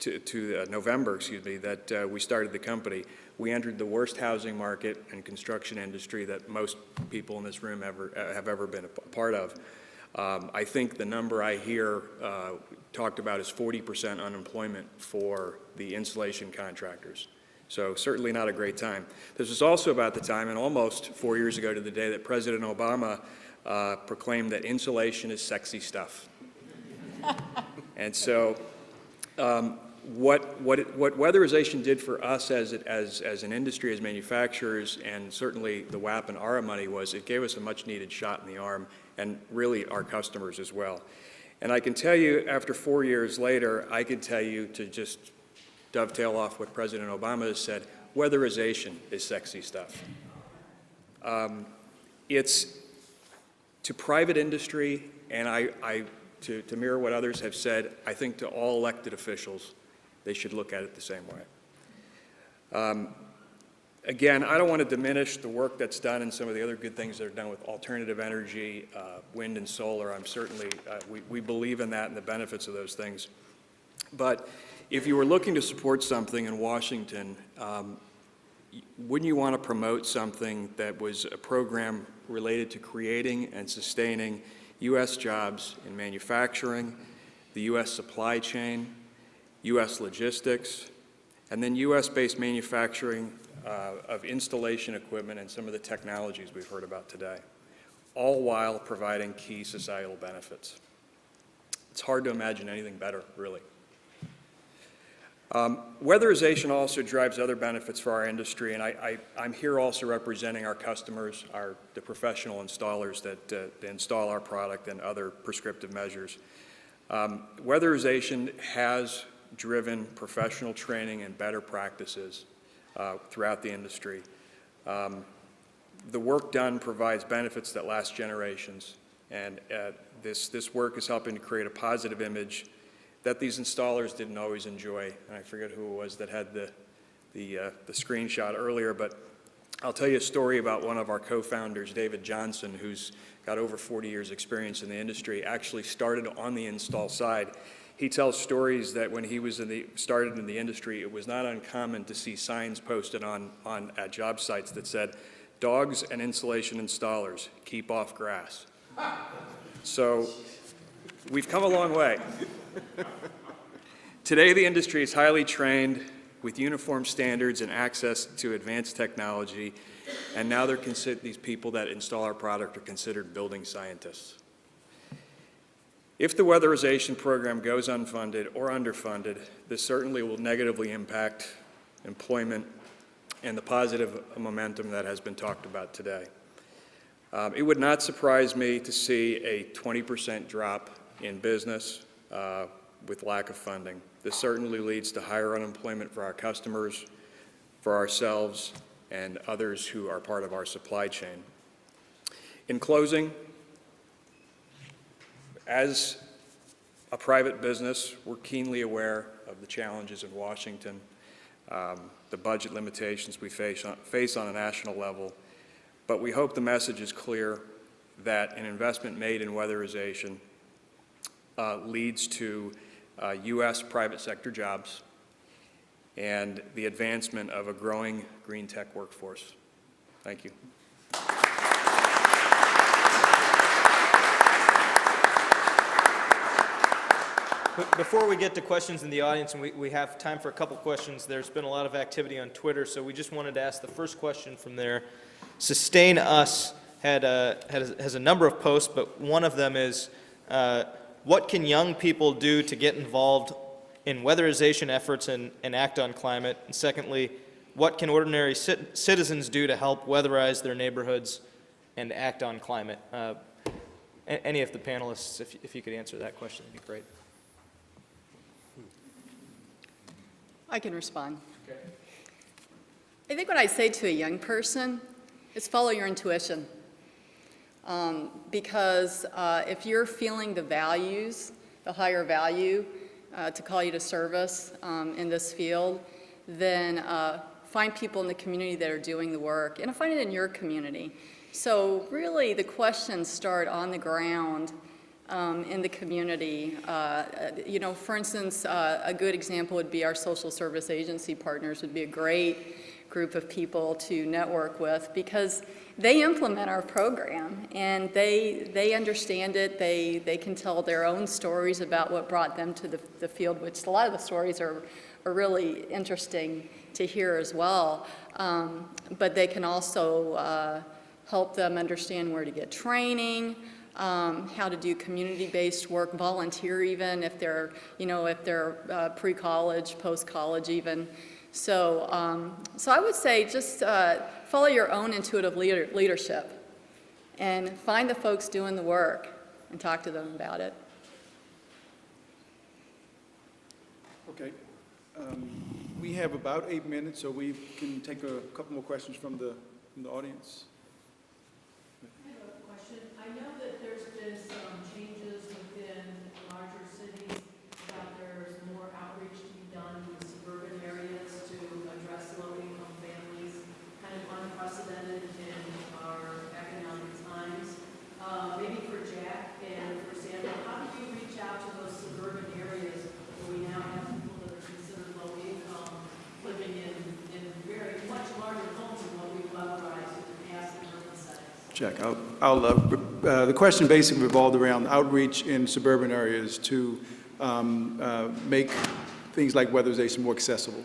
to November, excuse me, that we started the company. We entered the worst housing market and construction industry that most people in this room have ever been a part of. I think the number I hear talked about is 40% unemployment for the insulation contractors. So certainly not a great time. This was also about the time, and almost 4 years ago to the day, that President Obama proclaimed that insulation is sexy stuff. And so what weatherization did for us as an industry, as manufacturers, and certainly the WAP and ARA money, was it gave us a much needed shot in the arm, and really our customers as well. And I can tell you, after 4 years later, I can tell you to just dovetail off what President Obama has said, weatherization is sexy stuff. It's to private industry, and to mirror what others have said, I think to all elected officials, they should look at it the same way. Again, I don't want to diminish the work that's done and some of the other good things that are done with alternative energy, wind and solar. I'm certainly, we believe in that and the benefits of those things. But if you were looking to support something in Washington, wouldn't you want to promote something that was a program related to creating and sustaining U.S. jobs in manufacturing, the U.S. supply chain, U.S. logistics, and then U.S.-based manufacturing of installation equipment and some of the technologies we've heard about today, all while providing key societal benefits? It's hard to imagine anything better, really. Weatherization also drives other benefits for our industry, and I'm here also representing our customers, the professional installers that install our product and other prescriptive measures. Weatherization has driven professional training and better practices throughout the industry. The work done provides benefits that last generations, and this work is helping to create a positive image that these installers didn't always enjoy. And I forget who it was that had the screenshot earlier, but I'll tell you a story about one of our co-founders, David Johnson, who's got over 40 years experience in the industry, actually started on the install side. He tells stories that when he was started in the industry, it was not uncommon to see signs posted at job sites that said, "Dogs and insulation installers, keep off grass." So we've come a long way. Today, the industry is highly trained with uniform standards and access to advanced technology, and now these people that install our product are considered building scientists. If the weatherization program goes unfunded or underfunded, this certainly will negatively impact employment and the positive momentum that has been talked about today. It would not surprise me to see a 20% drop in business with lack of funding. This certainly leads to higher unemployment for our customers, for ourselves, and others who are part of our supply chain. In closing, as a private business, we're keenly aware of the challenges in Washington, the budget limitations we face on a national level, but we hope the message is clear that an investment made in weatherization leads to U.S. private sector jobs and the advancement of a growing green tech workforce. Thank you. Before we get to questions in the audience, and we have time for a couple questions, there's been a lot of activity on Twitter, so we just wanted to ask the first question from there. Sustain Us has a number of posts, but one of them is, what can young people do to get involved in weatherization efforts and act on climate? And secondly, what can ordinary citizens do to help weatherize their neighborhoods and act on climate? Any of the panelists, if you could answer that question, that'd be great. I can respond. Okay. I think what I say to a young person is follow your intuition. Because if you're feeling the values, the higher value to call you to service in this field, then find people in the community that are doing the work, and find it in your community. So really the questions start on the ground in the community. You know, for instance, a good example would be our social service agency partners would be a great group of people to network with, because they implement our program and they understand it. They can tell their own stories about what brought them to the field, which a lot of the stories are really interesting to hear as well. But they can also help them understand where to get training, how to do community-based work, volunteer even if they're, pre-college, post-college even. So, so I would say just follow your own intuitive leadership and find the folks doing the work and talk to them about it. Okay. We have about 8 minutes, so we can take a couple more questions from the audience. I have a question. I know that there's been some changes within larger cities about there's more outreach to be done in suburban areas to address low-income families, kind of unprecedented in our economic times. Maybe for Jack and for Samuel, how do you reach out to those suburban areas where we now have people that are considered low income living in very much larger homes than what we've weatherized in the past in urban settings? Jack, the question basically revolved around outreach in suburban areas to make things like weatherization more accessible.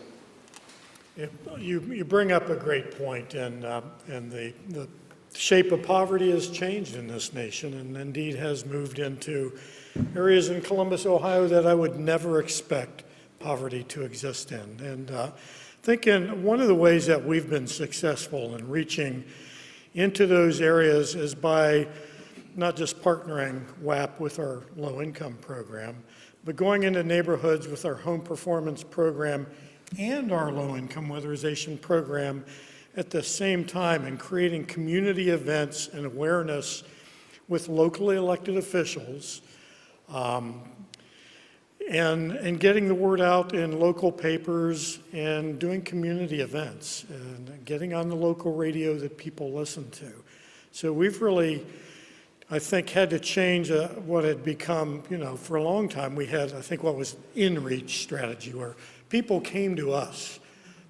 You bring up a great point, and the shape of poverty has changed in this nation, and indeed has moved into areas in Columbus, Ohio that I would never expect poverty to exist in. And thinking one of the ways that we've been successful in reaching into those areas is by not just partnering WAP with our low-income program, but going into neighborhoods with our home performance program and our low-income weatherization program at the same time, and creating community events and awareness with locally elected officials, and getting the word out in local papers and doing community events and getting on the local radio that people listen to. So we've really, I think, had to change what had become, for a long time we had, I think, what was in-reach strategy, where people came to us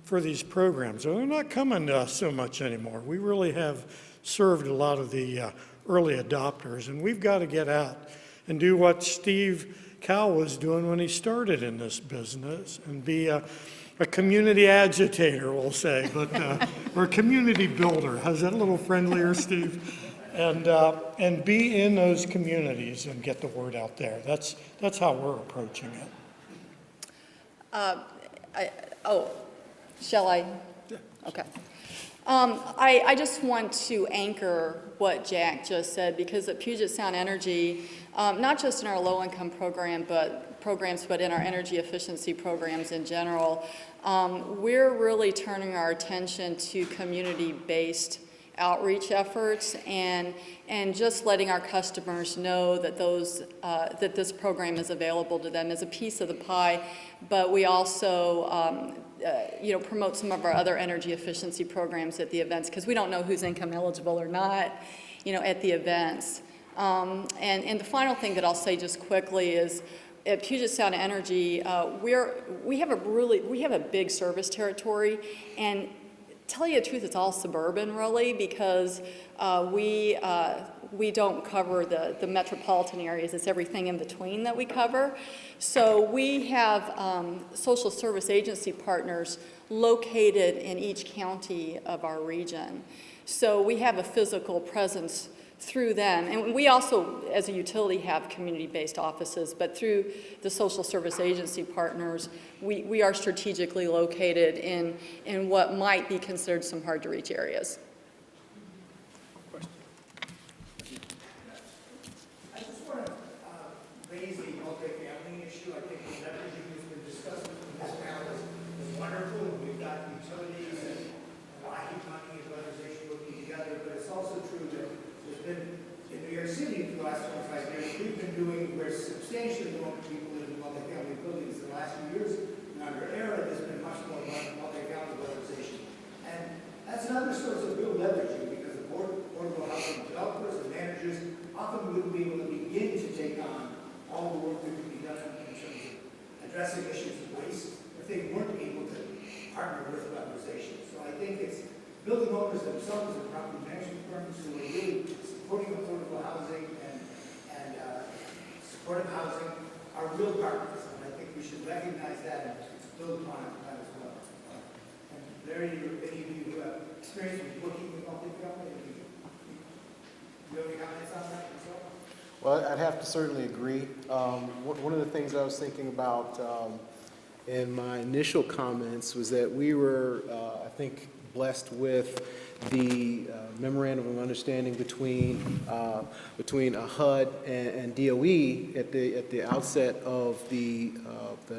for these programs. They're not coming to us so much anymore. We really have served a lot of the early adopters, and we've got to get out and do what Steve Cowell was doing when he started in this business and be a community agitator, we'll say, but or a community builder. How's that a little friendlier, Steve? And be in those communities and get the word out there. That's how we're approaching it. Shall I? Yeah. Okay. I just want to anchor what Jack just said, because at Puget Sound Energy, not just in our low-income programs, but in our energy efficiency programs in general, we're really turning our attention to community-based outreach efforts and just letting our customers know that that this program is available to them as a piece of the pie. But we also promote some of our other energy efficiency programs at the events, because we don't know who's income eligible or not, at the events. And the final thing that I'll say just quickly is, at Puget Sound Energy, we have a big service territory, and tell you the truth, it's all suburban really, because we don't cover the metropolitan areas. It's everything in between that we cover. So we have social service agency partners located in each county of our region. So we have a physical presence through them. And we also, as a utility, have community-based offices, but through the social service agency partners, we are strategically located in what might be considered some hard-to-reach areas. I just want to raise the multifamily issue. I think the leveraging has been discussed in this panel is wonderful. We've got utilities and Lockheed County and weatherization working together, but it's also true that there's been, in New York City for the last 25 years, we've been doing where substantially more people live in multifamily buildings in the last few years. In our era, there's been much more multifamily weatherization. And that's another source of real leveraging, because the affordable housing developers and managers often wouldn't be able to begin to take on all the work that could be done in terms of addressing issues of waste if they weren't able to partner with weatherization. So I think it's building owners themselves and property management firms who are really supporting affordable housing and supportive housing are real partners. And I think we should recognize that and build upon that as well. And Larry, any of you who have experience with working with multifamily, do you have any comments on that as well? Well, I'd have to certainly agree. One of the things I was thinking about in my initial comments was that we were, I think, blessed with the memorandum of understanding between HUD and DOE at the outset of the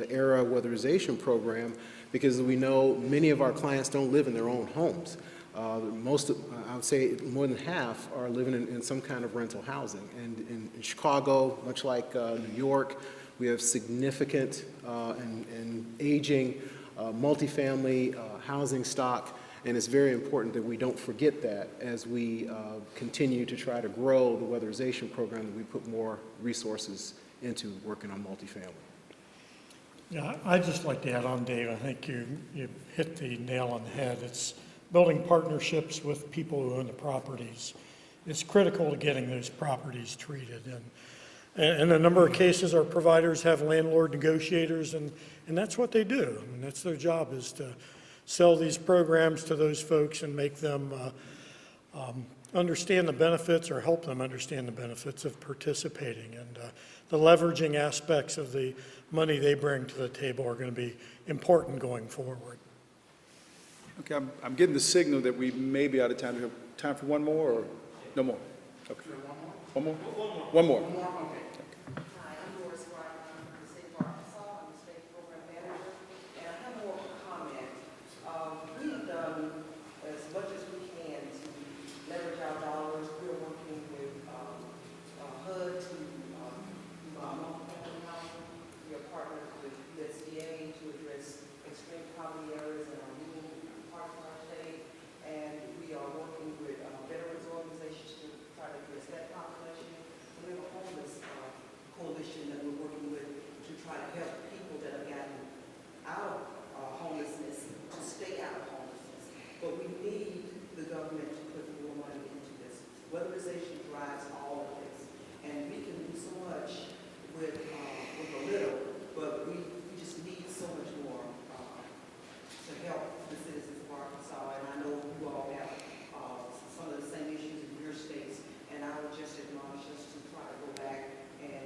ERA weatherization program, because we know many of our clients don't live in their own homes. I would say more than half are living in some kind of rental housing. And in Chicago, much like New York, we have significant and aging multifamily housing stock, and it's very important that we don't forget that as we continue to try to grow the weatherization program, that we put more resources into working on multifamily. Yeah, I'd just like to add on, Dave, I think you hit the nail on the head. It's building partnerships with people who own the properties. It's critical to getting those properties treated. And in a number of cases, our providers have landlord negotiators, and that's what they do. I mean, that's their job, is to sell these programs to those folks and make them understand the benefits, or help them understand the benefits of participating. And the leveraging aspects of the money they bring to the table are going to be important going forward. Okay, I'm getting the signal that we may be out of time. Do we have time for one more, or no more? Okay. One more? One more. Hi, I'm Doris Wright. I'm from the state of Arkansas. I'm the state program manager, and I have more comment. We have done as much as we can to leverage our dollars. We're working with HUD to multifamily housing. We are partnered with USDA to address extreme poverty areas in our rural parts of our state, and we are working with veterans organizations to try to address that population. We have a homeless coalition that we're working with to try to help people that have gotten out of homelessness to stay out of homelessness. But we need the government to put more money into this. Weatherization drives all of this, and we can do so much with a little, but we just need so much more to help the citizens of Arkansas. And I know you all have some of the same issues in your states, and I would just admonish us to try to go back and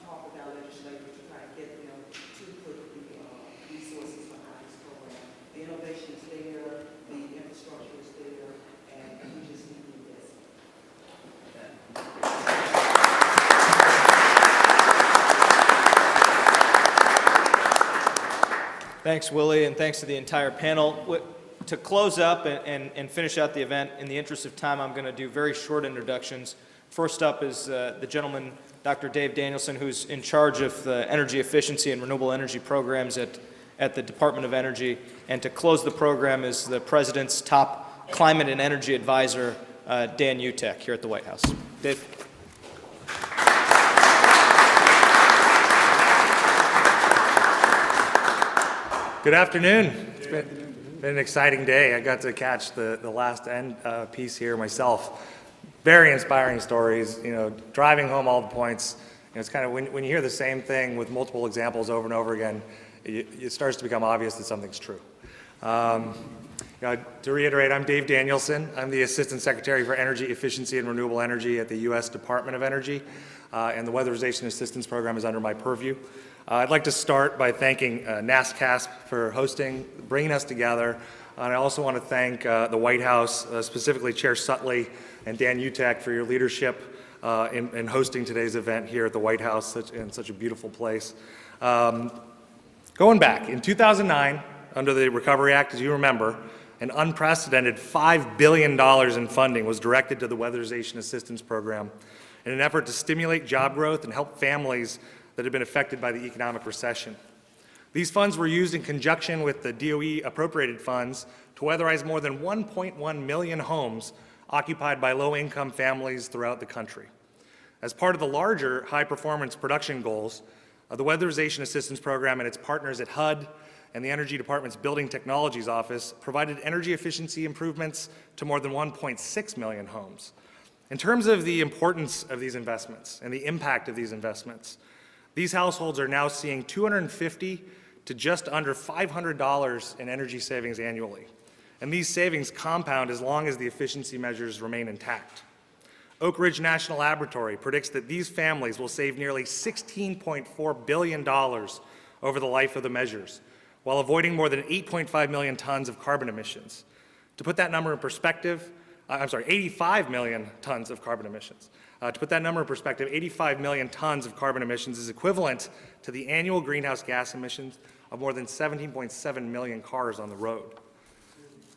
talk with our legislators to try to get them to put the resources behind this program. The innovation is there, the infrastructure is there, and we just need to invest. Thanks, Willie, and thanks to the entire panel. To close up and finish out the event, in the interest of time, I'm going to do very short introductions. First up is the gentleman, Dr. Dave Danielson, who's in charge of the energy efficiency and renewable energy programs at the Department of Energy. And to close the program is the President's top climate and energy advisor, Dan Utek, here at the White House. Dave. Good afternoon. It's been an exciting day. I got to catch the last end piece here myself. Very inspiring stories, driving home all the points. It's kind of, when you hear the same thing with multiple examples over and over again, it starts to become obvious that something's true. To reiterate, I'm Dave Danielson. I'm the Assistant Secretary for Energy Efficiency and Renewable Energy at the U.S. Department of Energy, and the Weatherization Assistance Program is under my purview. I'd like to start by thanking NASCASP for bringing us together. And I also want to thank the White House, specifically Chair Sutley and Dan Utek, for your leadership in hosting today's event here at the White House in such a beautiful place. Going back, in 2009, under the Recovery Act, as you remember, an unprecedented $5 billion in funding was directed to the Weatherization Assistance Program in an effort to stimulate job growth and help families that had been affected by the economic recession. These funds were used in conjunction with the DOE appropriated funds to weatherize more than 1.1 million homes occupied by low-income families throughout the country. As part of the larger high-performance production goals, the Weatherization Assistance Program and its partners at HUD and the Energy Department's Building Technologies Office provided energy efficiency improvements to more than 1.6 million homes. In terms of the importance of these investments and the impact of these investments, these households are now seeing $250 to just under $500 in energy savings annually. And these savings compound as long as the efficiency measures remain intact. Oak Ridge National Laboratory predicts that these families will save nearly $16.4 billion over the life of the measures, while avoiding more than 8.5 million tons of carbon emissions. To put that number in perspective, 85 million tons of carbon emissions. To put that number in perspective, 85 million tons of carbon emissions is equivalent to the annual greenhouse gas emissions of more than 17.7 million cars on the road.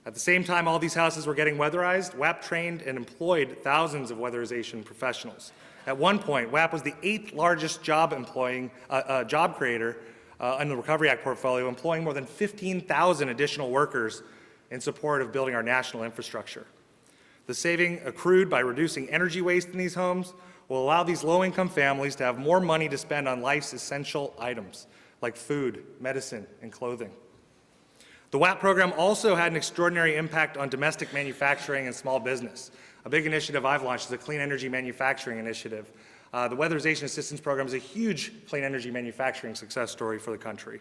At the same time all these houses were getting weatherized, WAP trained and employed thousands of weatherization professionals. At one point, WAP was the 8th largest job creator in the Recovery Act portfolio, employing more than 15,000 additional workers in support of building our national infrastructure. The saving accrued by reducing energy waste in these homes will allow these low-income families to have more money to spend on life's essential items like food, medicine, and clothing. The WAP program also had an extraordinary impact on domestic manufacturing and small business. A big initiative I've launched is a Clean Energy Manufacturing Initiative. The Weatherization Assistance Program is a huge clean energy manufacturing success story for the country.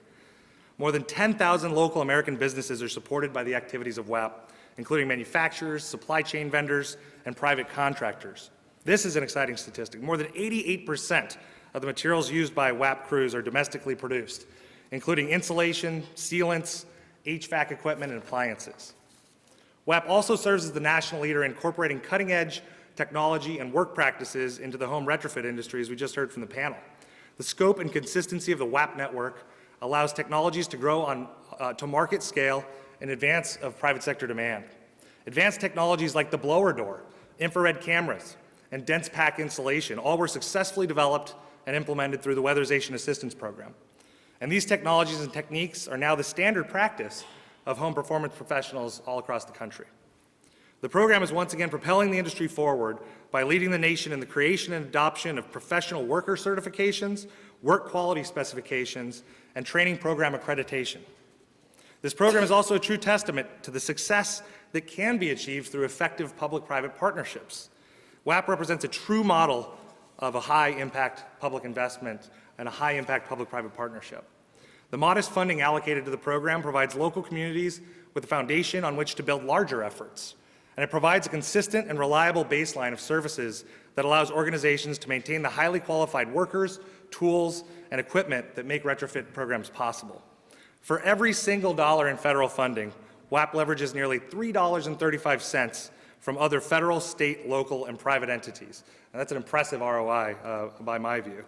More than 10,000 local American businesses are supported by the activities of WAP, including manufacturers, supply chain vendors, and private contractors. This is an exciting statistic. More than 88% of the materials used by WAP crews are domestically produced, including insulation, sealants, HVAC equipment, and appliances. WAP also serves as the national leader in incorporating cutting-edge technology and work practices into the home retrofit industry, as we just heard from the panel. The scope and consistency of the WAP network allows technologies to grow to market scale in advance of private sector demand. Advanced technologies like the blower door, infrared cameras, and dense pack insulation all were successfully developed and implemented through the Weatherization Assistance Program. And these technologies and techniques are now the standard practice of home performance professionals all across the country. The program is once again propelling the industry forward by leading the nation in the creation and adoption of professional worker certifications, work quality specifications, and training program accreditation. This program is also a true testament to the success that can be achieved through effective public-private partnerships. WAP represents a true model of a high-impact public investment and a high-impact public-private partnership. The modest funding allocated to the program provides local communities with a foundation on which to build larger efforts, and it provides a consistent and reliable baseline of services that allows organizations to maintain the highly qualified workers, tools, and equipment that make retrofit programs possible. For every single dollar in federal funding, WAP leverages nearly $3.35 from other federal, state, local, and private entities. And that's an impressive ROI by my view.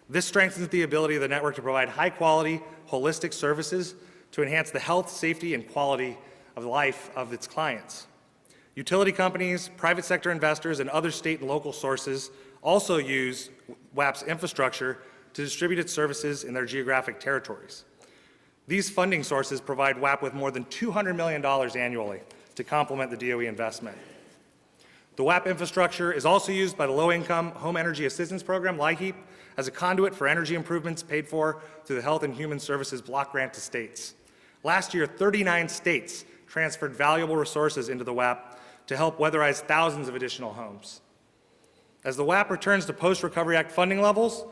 This strengthens the ability of the network to provide high-quality, holistic services to enhance the health, safety, and quality of life of its clients. Utility companies, private sector investors, and other state and local sources also use WAP's infrastructure to distribute its services in their geographic territories. These funding sources provide WAP with more than $200 million annually to complement the DOE investment. The WAP infrastructure is also used by the Low-Income Home Energy Assistance Program, LIHEAP, as a conduit for energy improvements paid for through the Health and Human Services Block Grant to states. Last year, 39 states transferred valuable resources into the WAP to help weatherize thousands of additional homes. As the WAP returns to post-Recovery Act funding levels,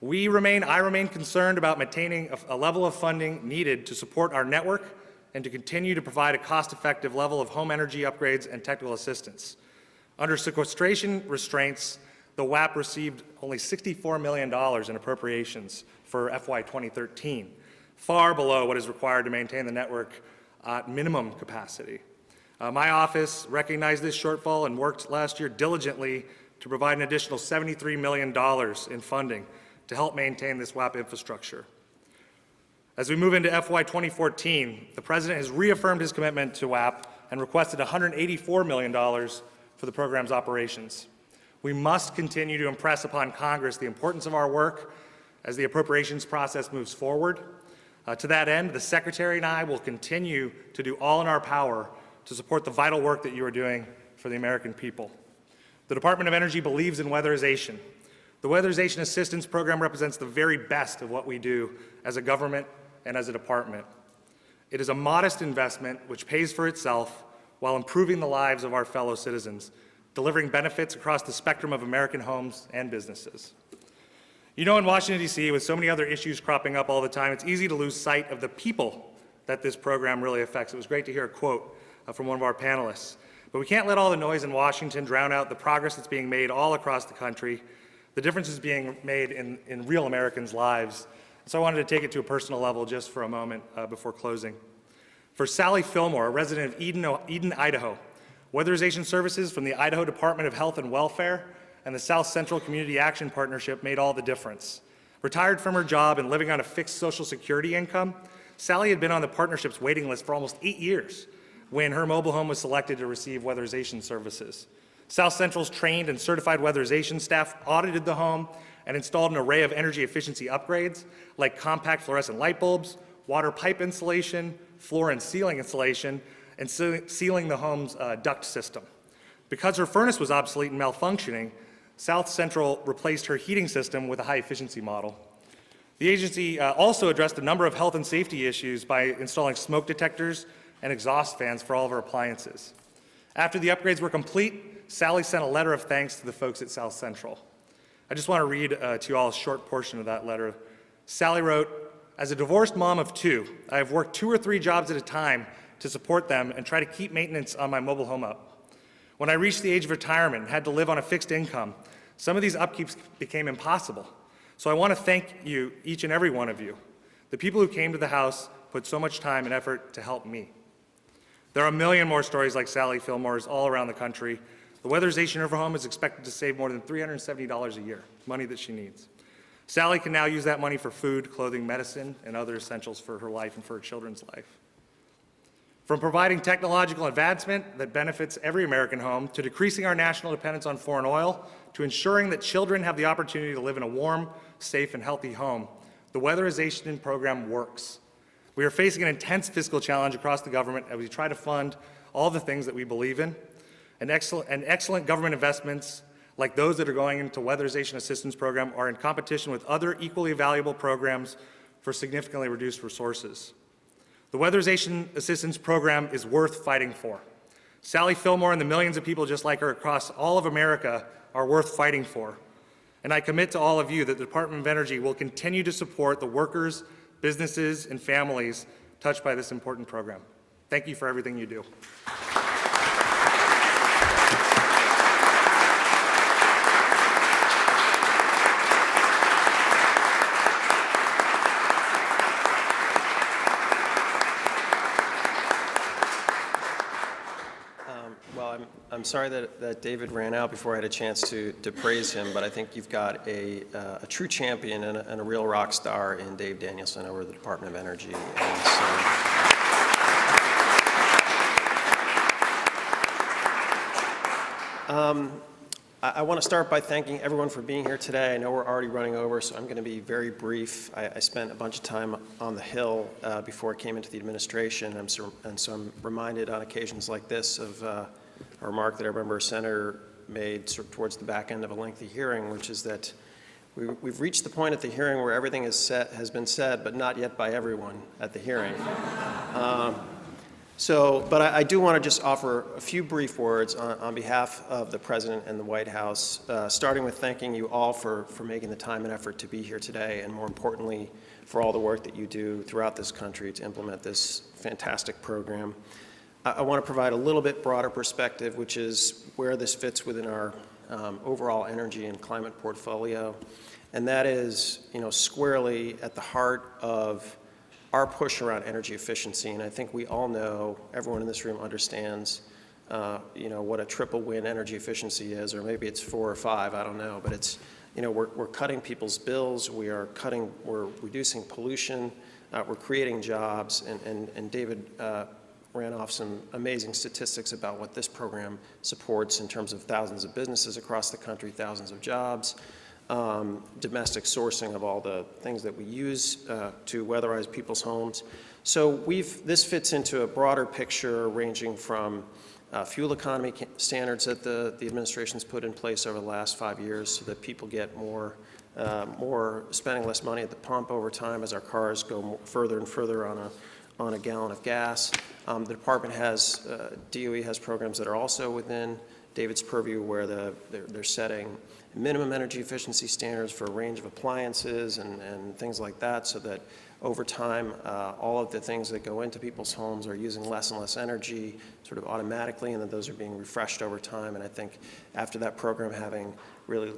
I remain concerned about maintaining a level of funding needed to support our network and to continue to provide a cost-effective level of home energy upgrades and technical assistance. Under sequestration restraints, the WAP received only $64 million in appropriations for FY 2013, far below what is required to maintain the network at minimum capacity. My office recognized this shortfall and worked last year diligently to provide an additional $73 million in funding to help maintain this WAP infrastructure. As we move into FY 2014, the President has reaffirmed his commitment to WAP and requested $184 million for the program's operations. We must continue to impress upon Congress the importance of our work as the appropriations process moves forward. To that end, the Secretary and I will continue to do all in our power to support the vital work that you are doing for the American people. The Department of Energy believes in weatherization. The Weatherization Assistance Program represents the very best of what we do as a government and as a department. It is a modest investment which pays for itself while improving the lives of our fellow citizens, delivering benefits across the spectrum of American homes and businesses. You know, in Washington, D.C., with so many other issues cropping up all the time, it's easy to lose sight of the people that this program really affects. It was great to hear a quote from one of our panelists. But we can't let all the noise in Washington drown out the progress that's being made all across the country, the differences being made in real Americans' lives. So I wanted to take it to a personal level just for a moment before closing. For Sally Fillmore, a resident of Eden, Idaho, weatherization services from the Idaho Department of Health and Welfare and the South Central Community Action Partnership made all the difference. Retired from her job and living on a fixed Social Security income, Sally had been on the partnership's waiting list for almost 8 years when her mobile home was selected to receive weatherization services. South Central's trained and certified weatherization staff audited the home and installed an array of energy efficiency upgrades like compact fluorescent light bulbs, water pipe insulation, floor and ceiling insulation, and sealing the home's duct system. Because her furnace was obsolete and malfunctioning, South Central replaced her heating system with a high-efficiency model. The agency also addressed a number of health and safety issues by installing smoke detectors and exhaust fans for all of her appliances. After the upgrades were complete, Sally sent a letter of thanks to the folks at South Central. I just want to read to you all a short portion of that letter. Sally wrote, "As a divorced mom of 2, I have worked 2 or 3 jobs at a time to support them and try to keep maintenance on my mobile home up. When I reached the age of retirement and had to live on a fixed income, some of these upkeeps became impossible. So I want to thank you, each and every one of you. The people who came to the house put so much time and effort to help me." There are a million more stories like Sally Fillmore's all around the country. The weatherization of her home is expected to save more than $370 a year, money that she needs. Sally can now use that money for food, clothing, medicine, and other essentials for her life and for her children's life. From providing technological advancement that benefits every American home, to decreasing our national dependence on foreign oil, to ensuring that children have the opportunity to live in a warm, safe, and healthy home, the weatherization program works. We are facing an intense fiscal challenge across the government as we try to fund all the things that we believe in, and excellent government investments like those that are going into weatherization assistance program are in competition with other equally valuable programs for significantly reduced resources. The weatherization assistance program is worth fighting for. Sally Fillmore and the millions of people just like her across all of America are worth fighting for. And I commit to all of you that the Department of Energy will continue to support the workers, businesses, and families touched by this important program. Thank you for everything you do. I'm sorry that David ran out before I had a chance to praise him, but I think you've got a true champion and a real rock star in Dave Danielson over the Department of Energy. And so, I want to start by thanking everyone for being here today. I know we're already running over, so I'm going to be very brief. I spent a bunch of time on the Hill before I came into the administration, and so I'm reminded on occasions like this of a remark that I remember a senator made sort of towards the back end of a lengthy hearing, which is that we've reached the point at the hearing where everything has been said, but not yet by everyone at the hearing. But I do want to just offer a few brief words on behalf of the President and the White House, starting with thanking you all for making the time and effort to be here today, and more importantly, for all the work that you do throughout this country to implement this fantastic program. I want to provide a little bit broader perspective, which is where this fits within our overall energy and climate portfolio, and that is, squarely at the heart of our push around energy efficiency. And I think we all know, everyone in this room understands, what a triple win energy efficiency is, or maybe it's 4 or 5, I don't know, but it's, we're cutting people's bills, we're reducing pollution, we're creating jobs, and David ran off some amazing statistics about what this program supports in terms of thousands of businesses across the country, thousands of jobs, domestic sourcing of all the things that we use to weatherize people's homes. So this fits into a broader picture ranging from fuel economy standards that the administration's put in place over the last 5 years so that people get more spending less money at the pump over time as our cars go further and further on a gallon of gas. The department has, DOE has programs that are also within David's purview where they're setting minimum energy efficiency standards for a range of appliances and things like that, so that over time, all of the things that go into people's homes are using less and less energy sort of automatically, and that those are being refreshed over time. And I think after that program having really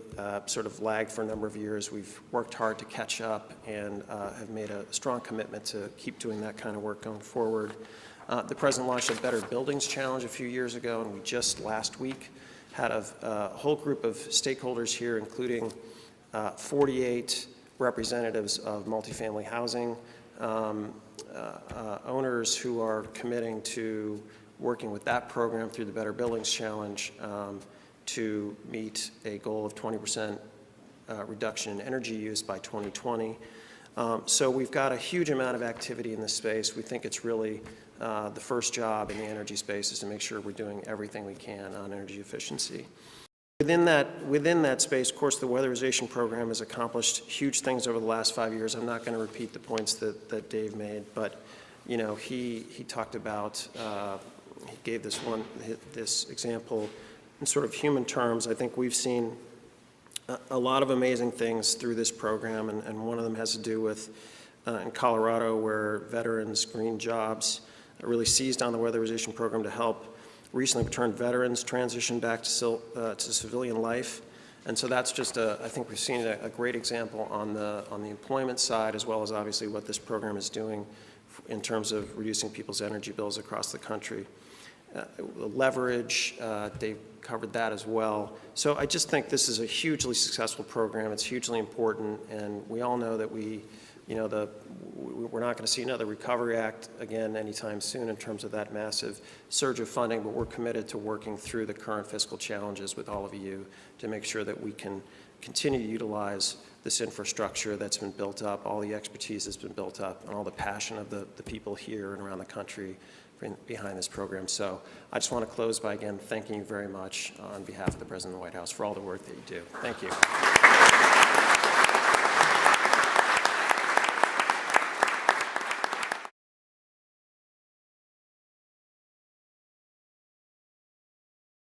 sort of lagged for a number of years, we've worked hard to catch up and have made a strong commitment to keep doing that kind of work going forward. The President launched a Better Buildings Challenge a few years ago, and we just last week had a whole group of stakeholders here, including 48 representatives of multifamily housing owners who are committing to working with that program through the Better Buildings Challenge to meet a goal of 20% reduction in energy use by 2020. So we've got a huge amount of activity in this space. We think it's really the first job in the energy space is to make sure we're doing everything we can on energy efficiency. Within that space, of course, the weatherization program has accomplished huge things over the last 5 years. I'm not going to repeat the points that Dave made, but you know, he talked about, he gave this example in sort of human terms. I think we've seen a lot of amazing things through this program, and one of them has to do with in Colorado, where veterans, green jobs, really seized on the weatherization program to help recently returned veterans transition back to civilian life. And so that's just I think we've seen a great example on the employment side, as well as obviously what this program is doing in terms of reducing people's energy bills across the country. Leverage, Dave covered that as well. So I just think this is a hugely successful program. It's hugely important, and we all know that we're not going to see another Recovery Act again anytime soon in terms of that massive surge of funding, but we're committed to working through the current fiscal challenges with all of you to make sure that we can continue to utilize this infrastructure that's been built up, all the expertise that's been built up, and all the passion of the people here and around the country behind this program. So I just want to close by, again, thanking you very much on behalf of the President of the White House for all the work that you do. Thank you.